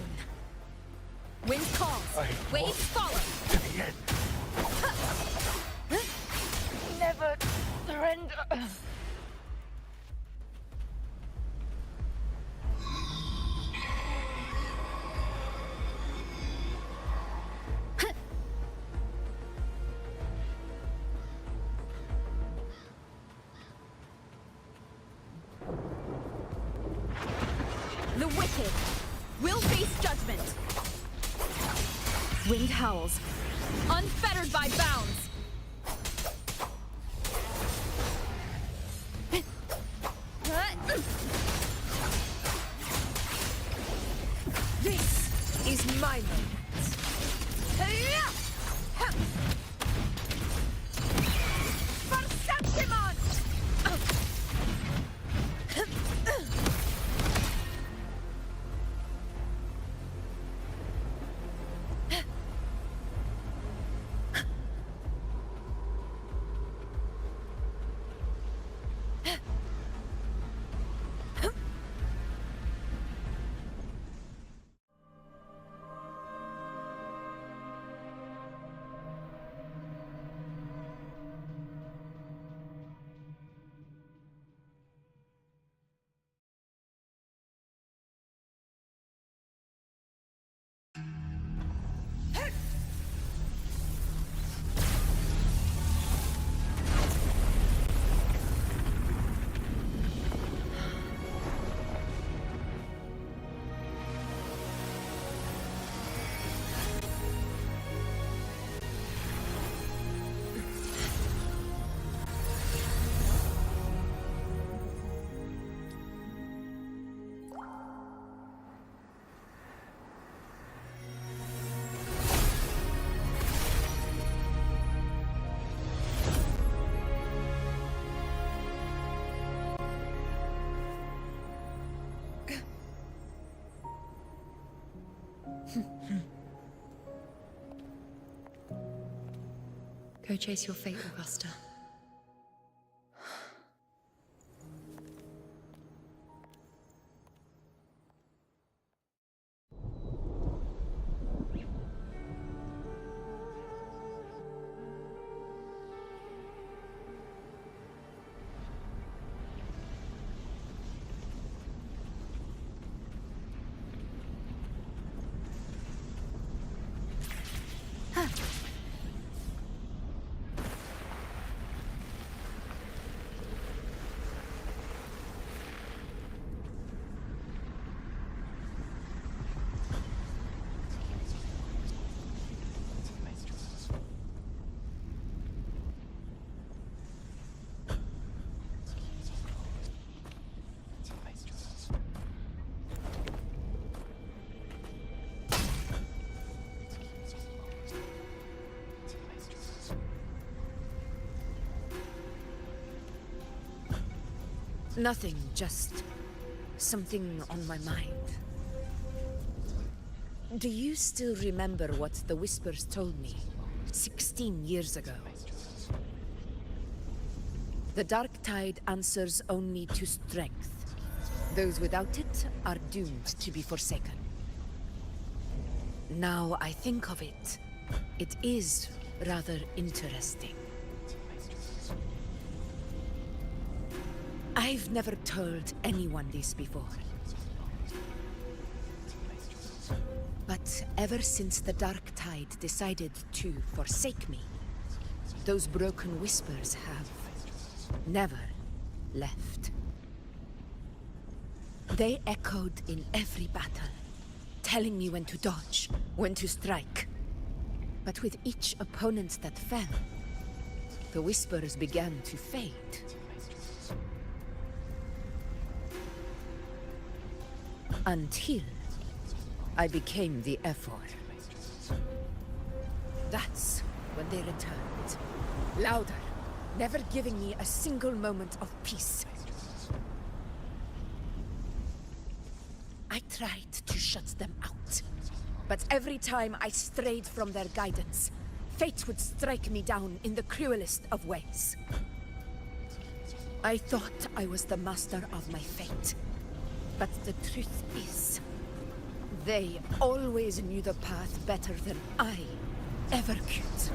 Wind calls, waves follow. Never surrender. The wicked will face judgment. Wind howls, unfettered by bounds. This is my moment. Go chase your fate, Augusta. Nothing, just something on my mind. Do you still remember what the Whispers told me 16 years ago? The Dark Tide answers only to strength. Those without it are doomed to be forsaken. Now I think of it, it is rather interesting. I've never told anyone this before. But ever since the Dark Tide decided to forsake me, those broken Whispers have never left. They echoed in every battle, telling me when to dodge, when to strike. But with each opponent that fell, the Whispers began to fade. Until I became the Ephor. That's when they returned. Louder, never giving me a single moment of peace. I tried to shut them out, but every time I strayed from their guidance, fate would strike me down in the cruelest of ways. I thought I was the master of my fate. But the truth is, they always knew the path better than I ever could.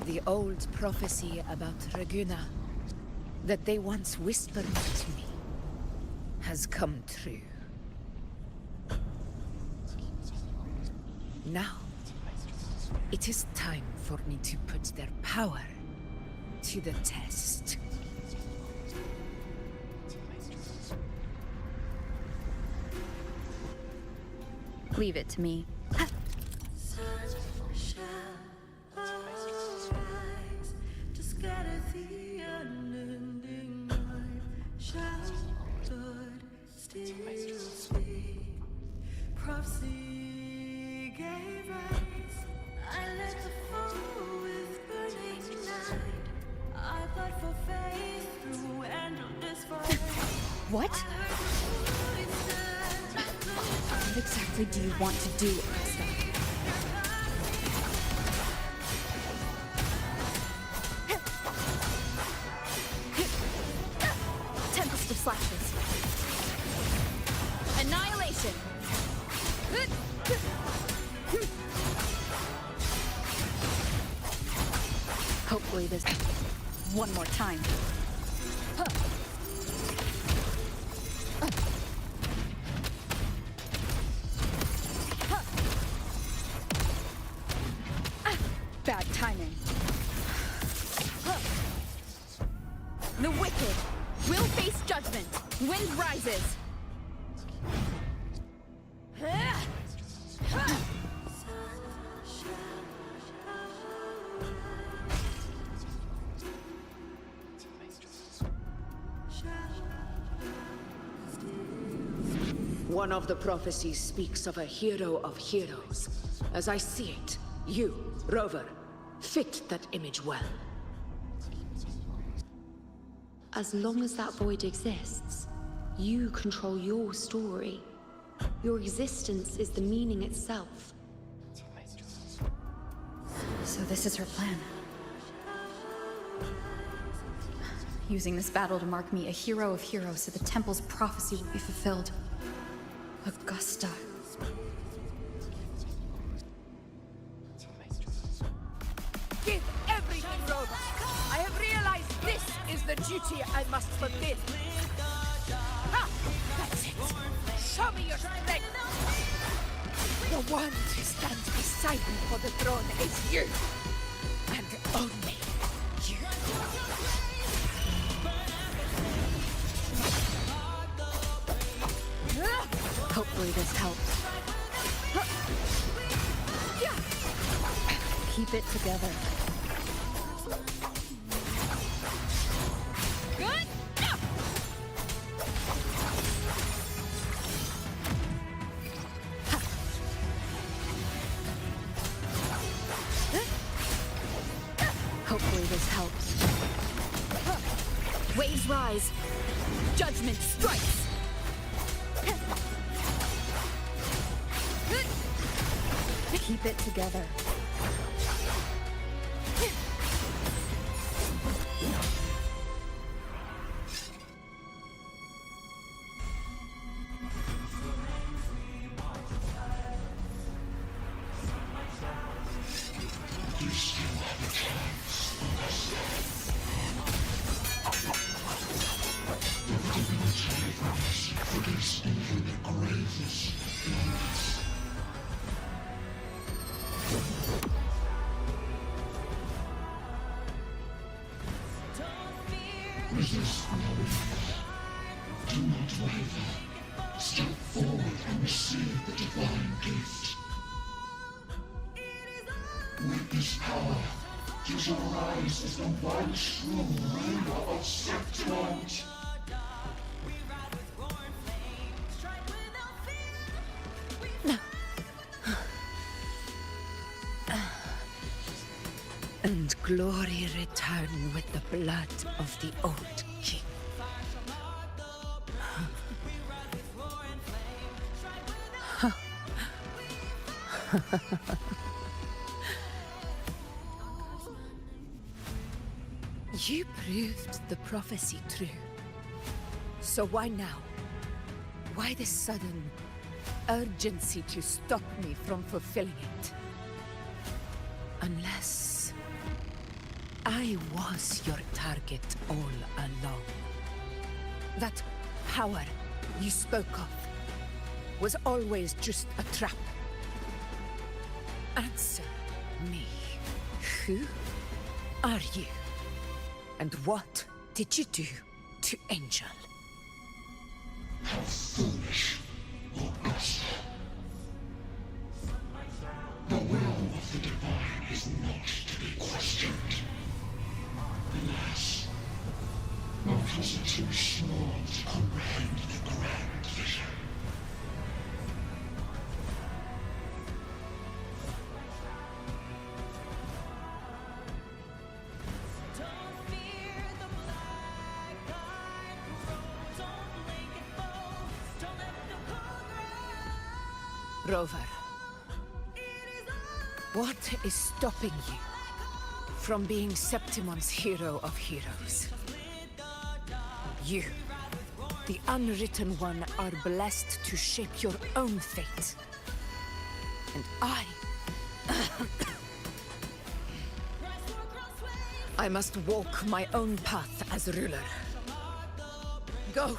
The old prophecy about Raguna, that they once whispered to me, has come true. Now, it is time for me to put their power to the test. Leave it to me. What? What exactly do you want to do, Augusta? Tempest of Slashes. Annihilation! Hopefully this... one more time. Bad timing. The wicked will face judgment. Wind rises. One of the prophecies speaks of a hero of heroes. As I see it, you, Rover, fit that image well. As long as that void exists, you control your story. Your existence is the meaning itself. So this is her plan. Using this battle to mark me a hero of heroes so the temple's prophecy will be fulfilled. Augusta. Give everything, Rover! I have realized this is the duty I must fulfill. Ha! That's it! Show me your strength! The one who stands beside me for the throne is you. And only you. Hopefully this helps. Keep it together. Hopefully this helps. Waves rise. Judgment strikes. Keep it together. Resist no Do not waver. Step forward and receive the divine gift. With this power, you shall rise as the one true ruler of Septiment. And glory return with the blood of the old king. You proved the prophecy true. So why now? Why this sudden urgency to stop me from fulfilling it? Unless I was your target all along. That power you spoke of was always just a trap. Answer me. Who are you? And what did you do to Angel? How foolish, Augusta. The will of the divine is not to be questioned. Alas, mortals are too small to comprehend the grand vision. Rover, what is stopping you from being Septimon's hero of heroes? You, the unwritten one, are blessed to shape your own fate. And I must walk my own path as ruler. Go,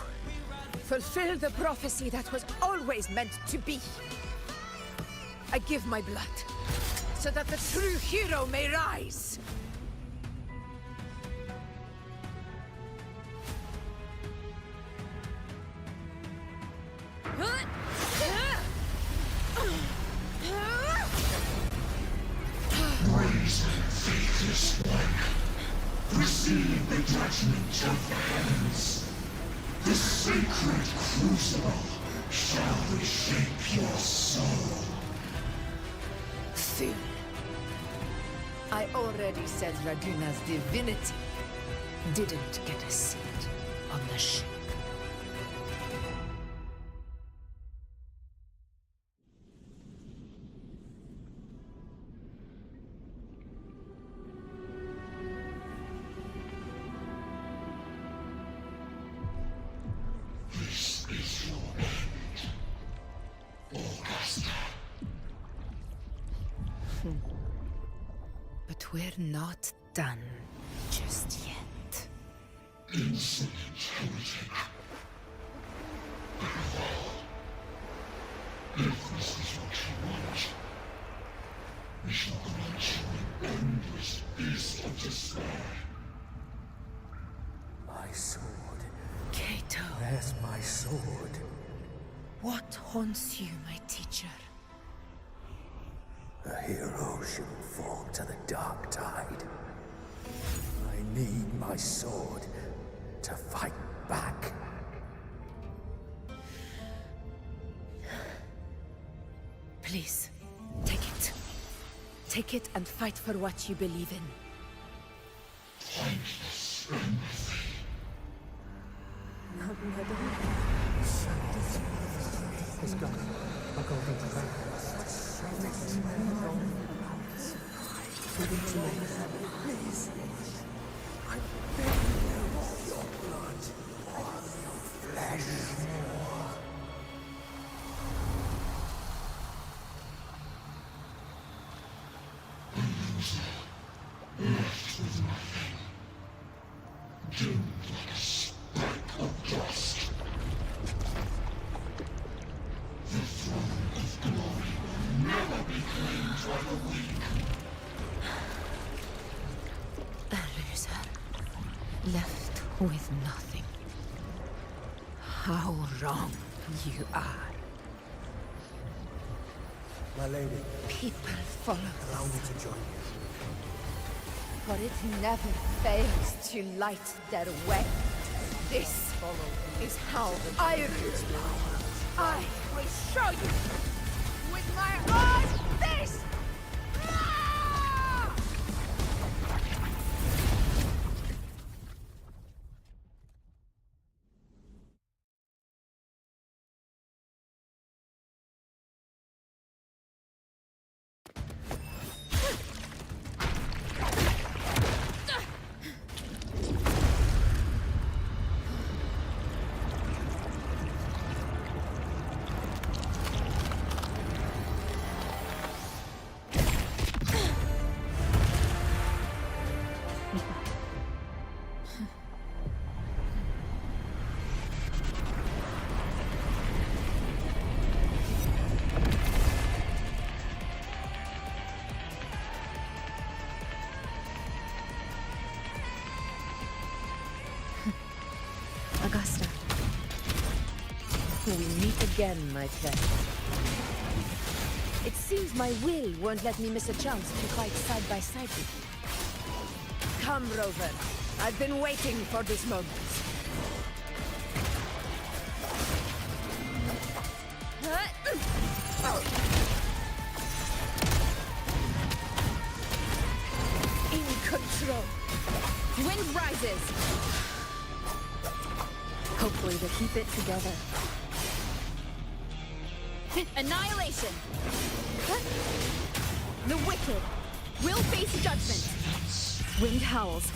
fulfill the prophecy that was always meant to be. I give my blood, so that the true hero may rise! Brazen, faithless one, receive the judgment of the heavens. The sacred crucible shall reshape your soul. Soon. I already said Raguna's divinity didn't get a seat on the ship. This is your end, Augusta. But we're not done just yet. Insolent heretic. If this is what you want, we shall grant you an endless feast of despair. My sword. Kato. Where's my sword? What haunts you, my teacher? A hero shouldn't fall to the dark tide. I need my sword to fight back. Please, take it. Take it and fight for what you believe in. Thankless empathy. Let's go. I'll go over the bank. Please. I beg you, your blood, your flesh. Left with nothing. Doomed like a speck of dust. The throne of glory will never be claimed by the weak. A loser. Left with nothing. How wrong you are. My lady, People follow allow me to join you. for it never fails to light their way. This is how I rule. I will show you with my own fist! Ah! Augusta. We meet again, my friend. It seems my will won't let me miss a chance to fight side by side with you. Come, Rover. I've been waiting for this moment. In control. Wind rises. Hopefully to keep it together. Annihilation! The wicked will face judgment. Wind howls.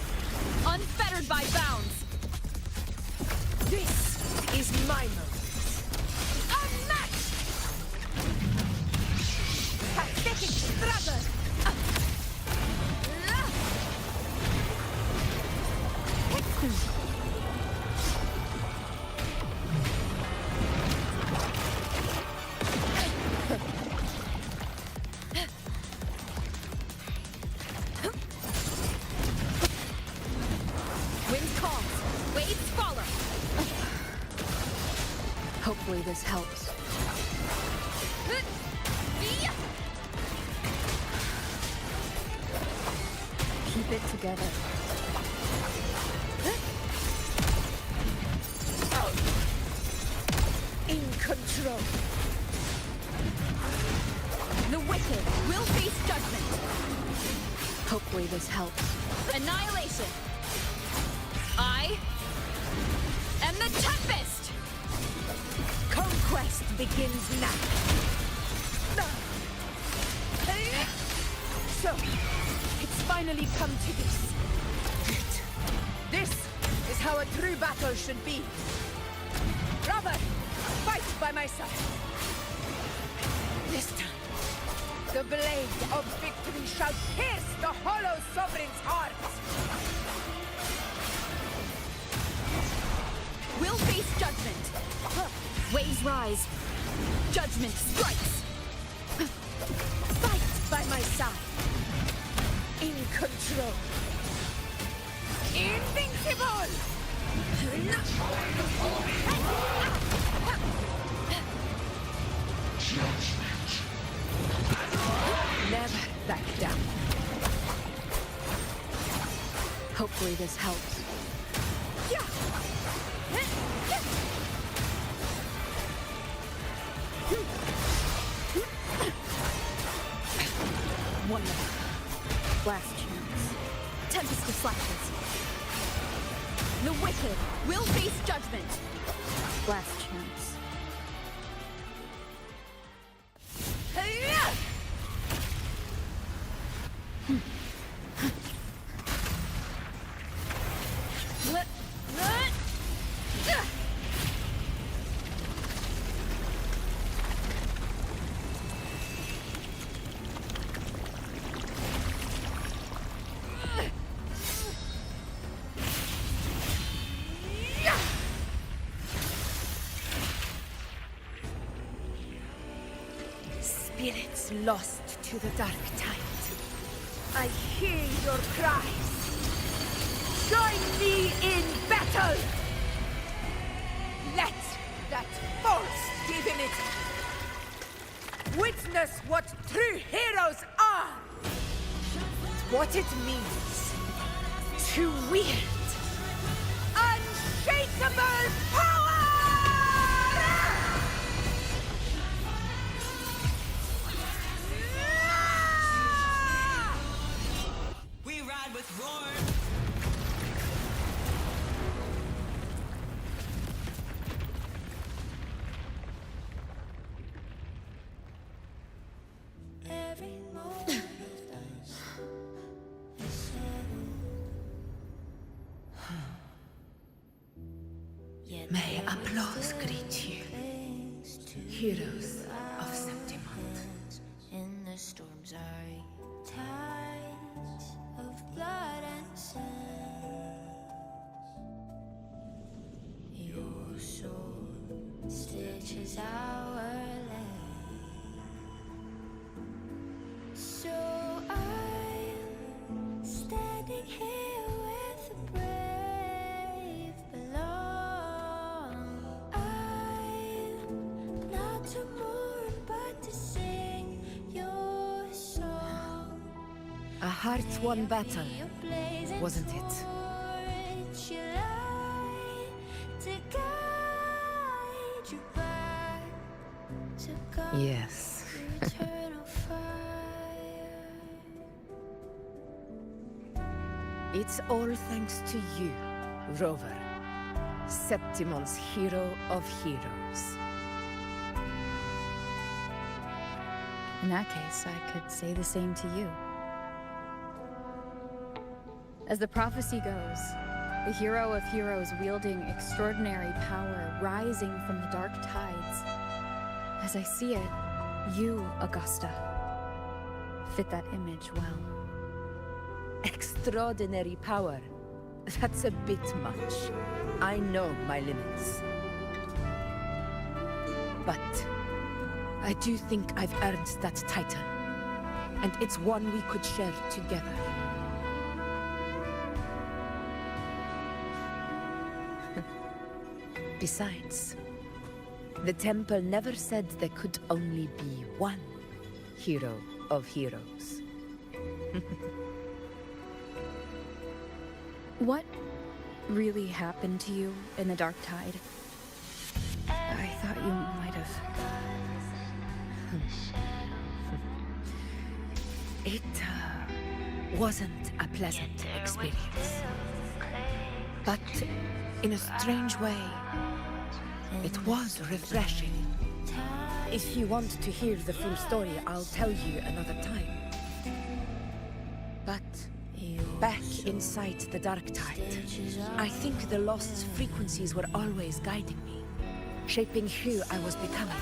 Unfettered by bounds. This is my moment. Unmatched! Pathetic struggle! Hopefully this helps. Keep it together. In control. The wicked will face judgment. Hopefully this helps. Annihilation. I am the Tempest. Conquest begins now. So, it's finally come to this. This is how a true battle should be. Robert, fight by my side. This time, the blade of victory shall pierce the hollow sovereign's heart. Will face judgment. Waves rise. Judgment strikes! Fight by my side! In control! Invincible! Never back down. Hopefully this helps. One minute. Last chance. Tempest of Slashes. The wicked will face judgment. Last chance. Spirits lost to the dark tide. I hear your cries. Join me in battle! Let that false divinity witness what true heroes are! What it means to wield unshakable power! May applause greet you, heroes of Septimont. In the storms are tides of blood and sand. Your sword stitches our land. So I'm standing here with the brave belong. I'm not to mourn, but to sing your song. A hard-won battle, wasn't it? Your light to guide you back to God's Yes. eternal fire. It's all thanks to you, Rover, Septimon's hero of heroes. In that case, I could say the same to you. As the prophecy goes, the hero of heroes wielding extraordinary power rising from the dark tides. As I see it, you, Augusta, fit that image well. Extraordinary power. That's a bit much. I know my limits. But I do think I've earned that title. And it's one we could share together. Besides, the temple never said there could only be one hero of heroes. What really happened to you in the dark tide? I thought you might have... It wasn't a pleasant experience. But in a strange way, it was refreshing. If you want to hear the full story, I'll tell you another time. But back inside the dark tide, I think the lost frequencies were always guiding me, shaping who I was becoming.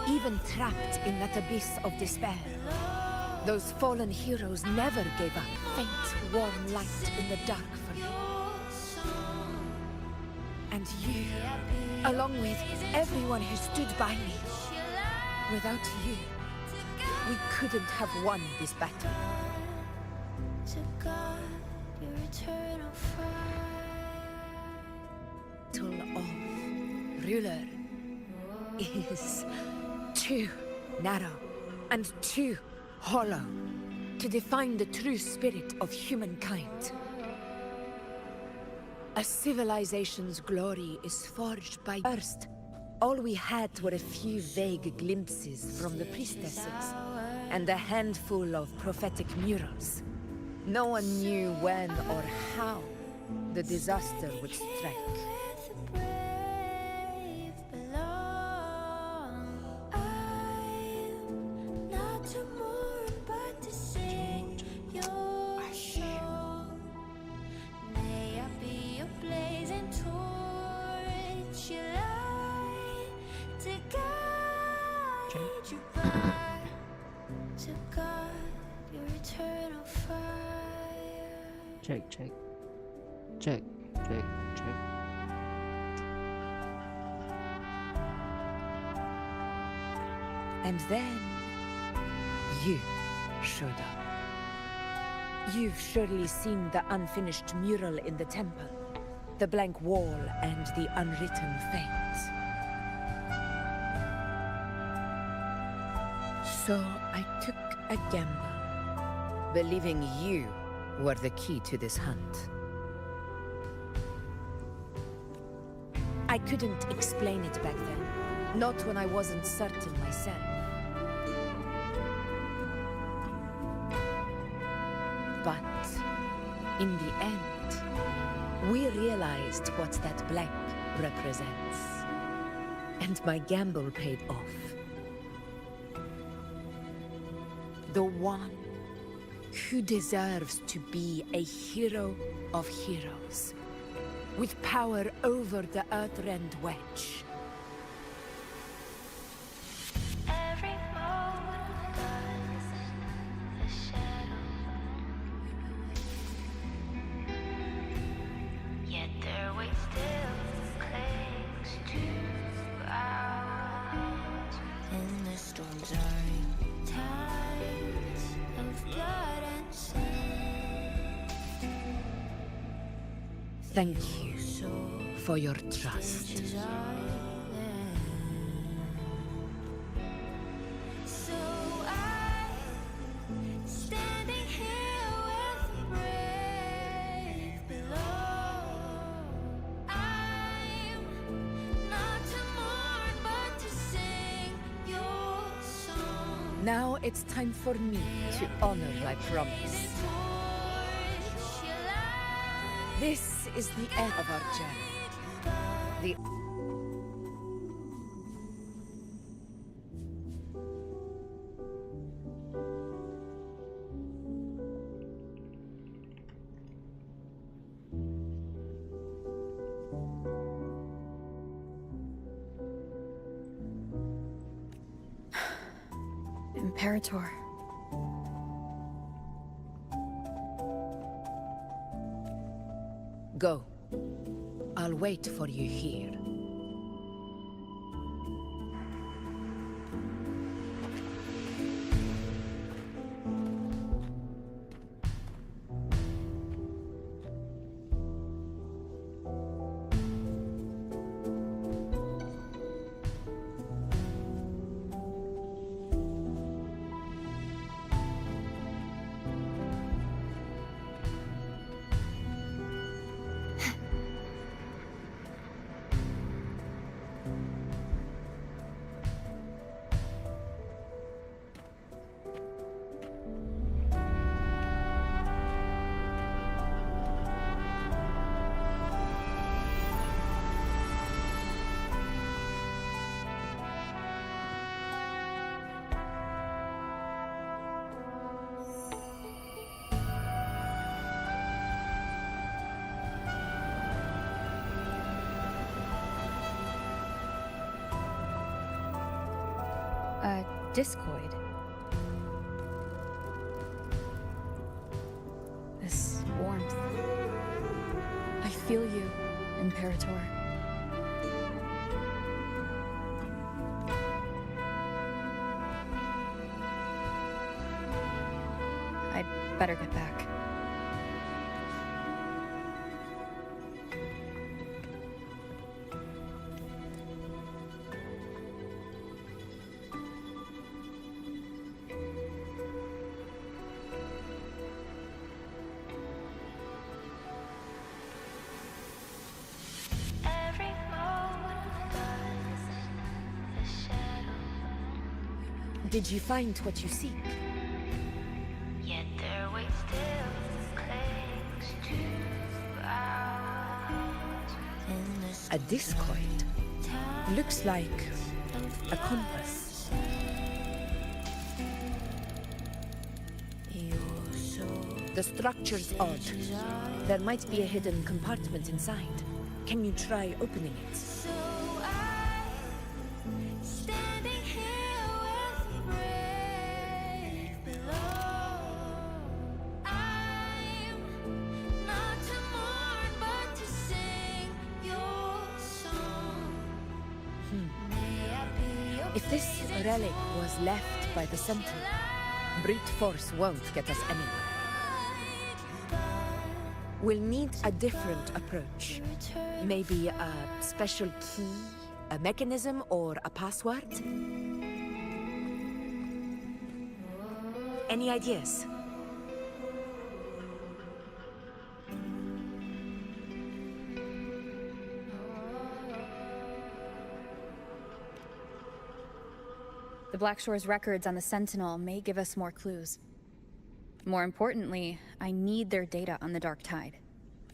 Even trapped in that abyss of despair, those fallen heroes never gave up faint, warm light in the dark for me. And you along with everyone who stood by me. Without you, we couldn't have won this battle. To God, your eternal Battle of ruler is too narrow and too hollow to define the true spirit of humankind. A civilization's glory is forged by first. All we had were a few vague glimpses from the priestesses and a handful of prophetic murals. No one knew when or how the disaster would strike. Check, check. Check, check, check. And then you showed up. You've surely seen the unfinished mural in the temple, the blank wall and the unwritten fate. So I took a gamble, believing you were the key to this hunt. I couldn't explain it back then, not when I wasn't certain myself. But in the end, we realized what that blank represents. And my gamble paid off. The one who deserves to be a hero of heroes, with power over the Earthrend Wedge. Every moment guns, the shadow. Yet their weight still clings to ours. In the storms are times of blood and sin. Thank you for your trust. So I'm standing here with the brave below. I'm not to mourn, but to sing your song. Now it's time for me to honor my promise. This is the end of our journey. The Imperator. Go. I'll wait for you here. Discoid. This warmth. I feel you, Imperator. Better get back. Every moment burns the shadow. Did you find what you seek? Yet their weight still clings to ours. In this A discoid. Looks like a compass. The structure's odd. There might be a hidden compartment inside. Can you try opening it? so I'm standing here with brave below. I'm not to mourn, but to sing your song. May I be your If this relic was left by the Sentinel, brute force won't get us anywhere. We'll need a different approach. Maybe a special key, a mechanism, or a password? Any ideas? The Blackshore's records on the Sentinel may give us more clues. More importantly, I need their data on the Dark Tide.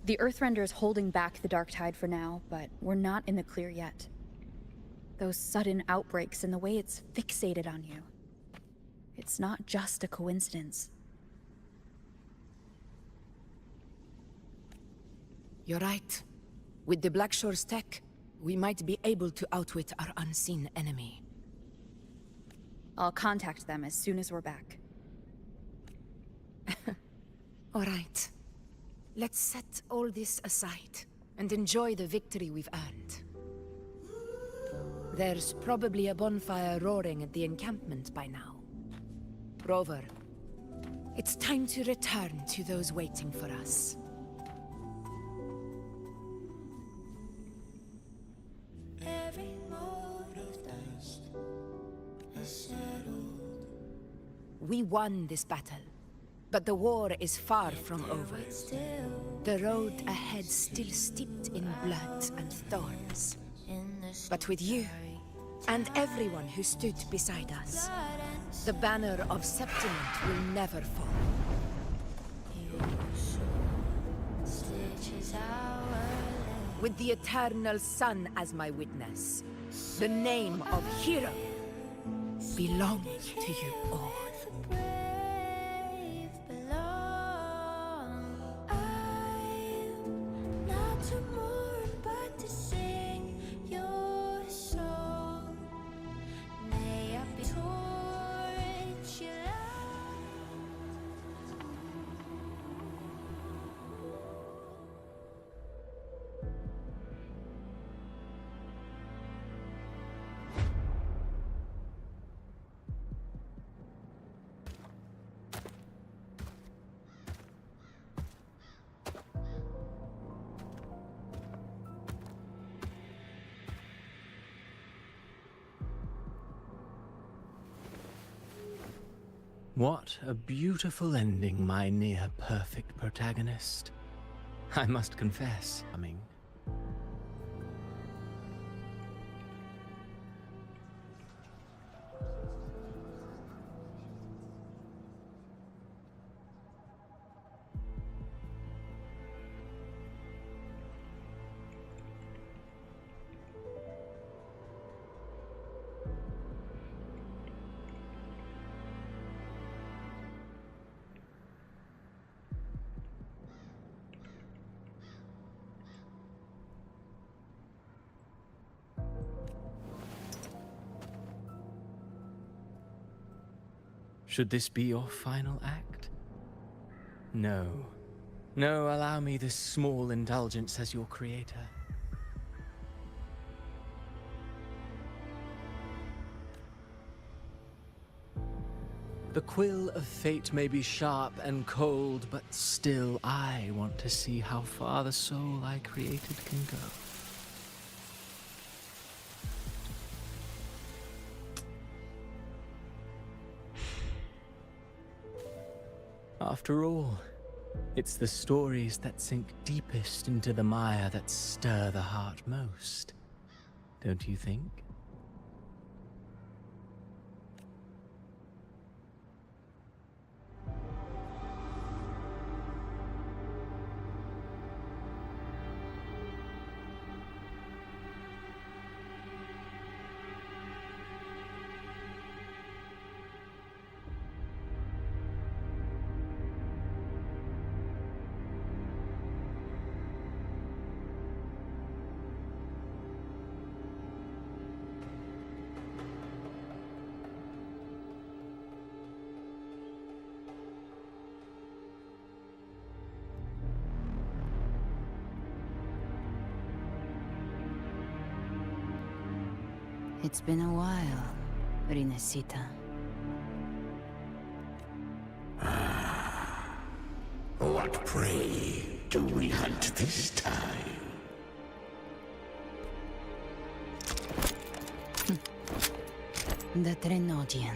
The Earthrender's holding back the Dark Tide for now, but we're not in the clear yet. Those sudden outbreaks and the way it's fixated on you. It's not just a coincidence. You're right. With the Blackshore's tech, we might be able to outwit our unseen enemy. I'll contact them as soon as we're back. All right. Let's set all this aside and enjoy the victory we've earned. There's probably a bonfire roaring at the encampment by now. Rover, it's time to return to those waiting for us. every mode of dust is settled. We won this battle, but the war is far from over. The road ahead still steeped in blood and thorns. But with you, and everyone who stood beside us, the banner of Septiment will never fall. With the eternal sun as my witness, the name of hero belongs to you all. Not to mourn, but to sing your song. May I be torch your light. What a beautiful ending, my near-perfect protagonist. I must confess, Should this be your final act? No. No, allow me this small indulgence as your creator. The quill of fate may be sharp and cold, but still I want to see how far the soul I created can go. After all, it's the stories that sink deepest into the mire that stir the heart most, don't you think? It's been a while, Rinesita. What prey do we hunt this time? The Trenodian.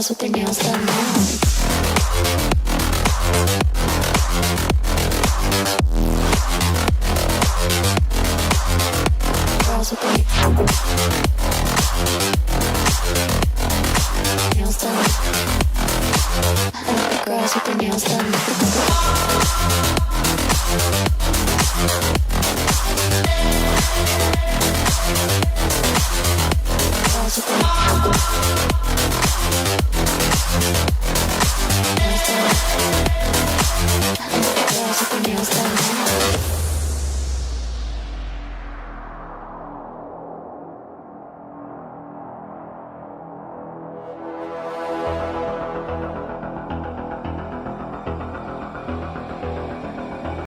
Girls with their nails done now. Girls with their nails done. Girls with their nails done.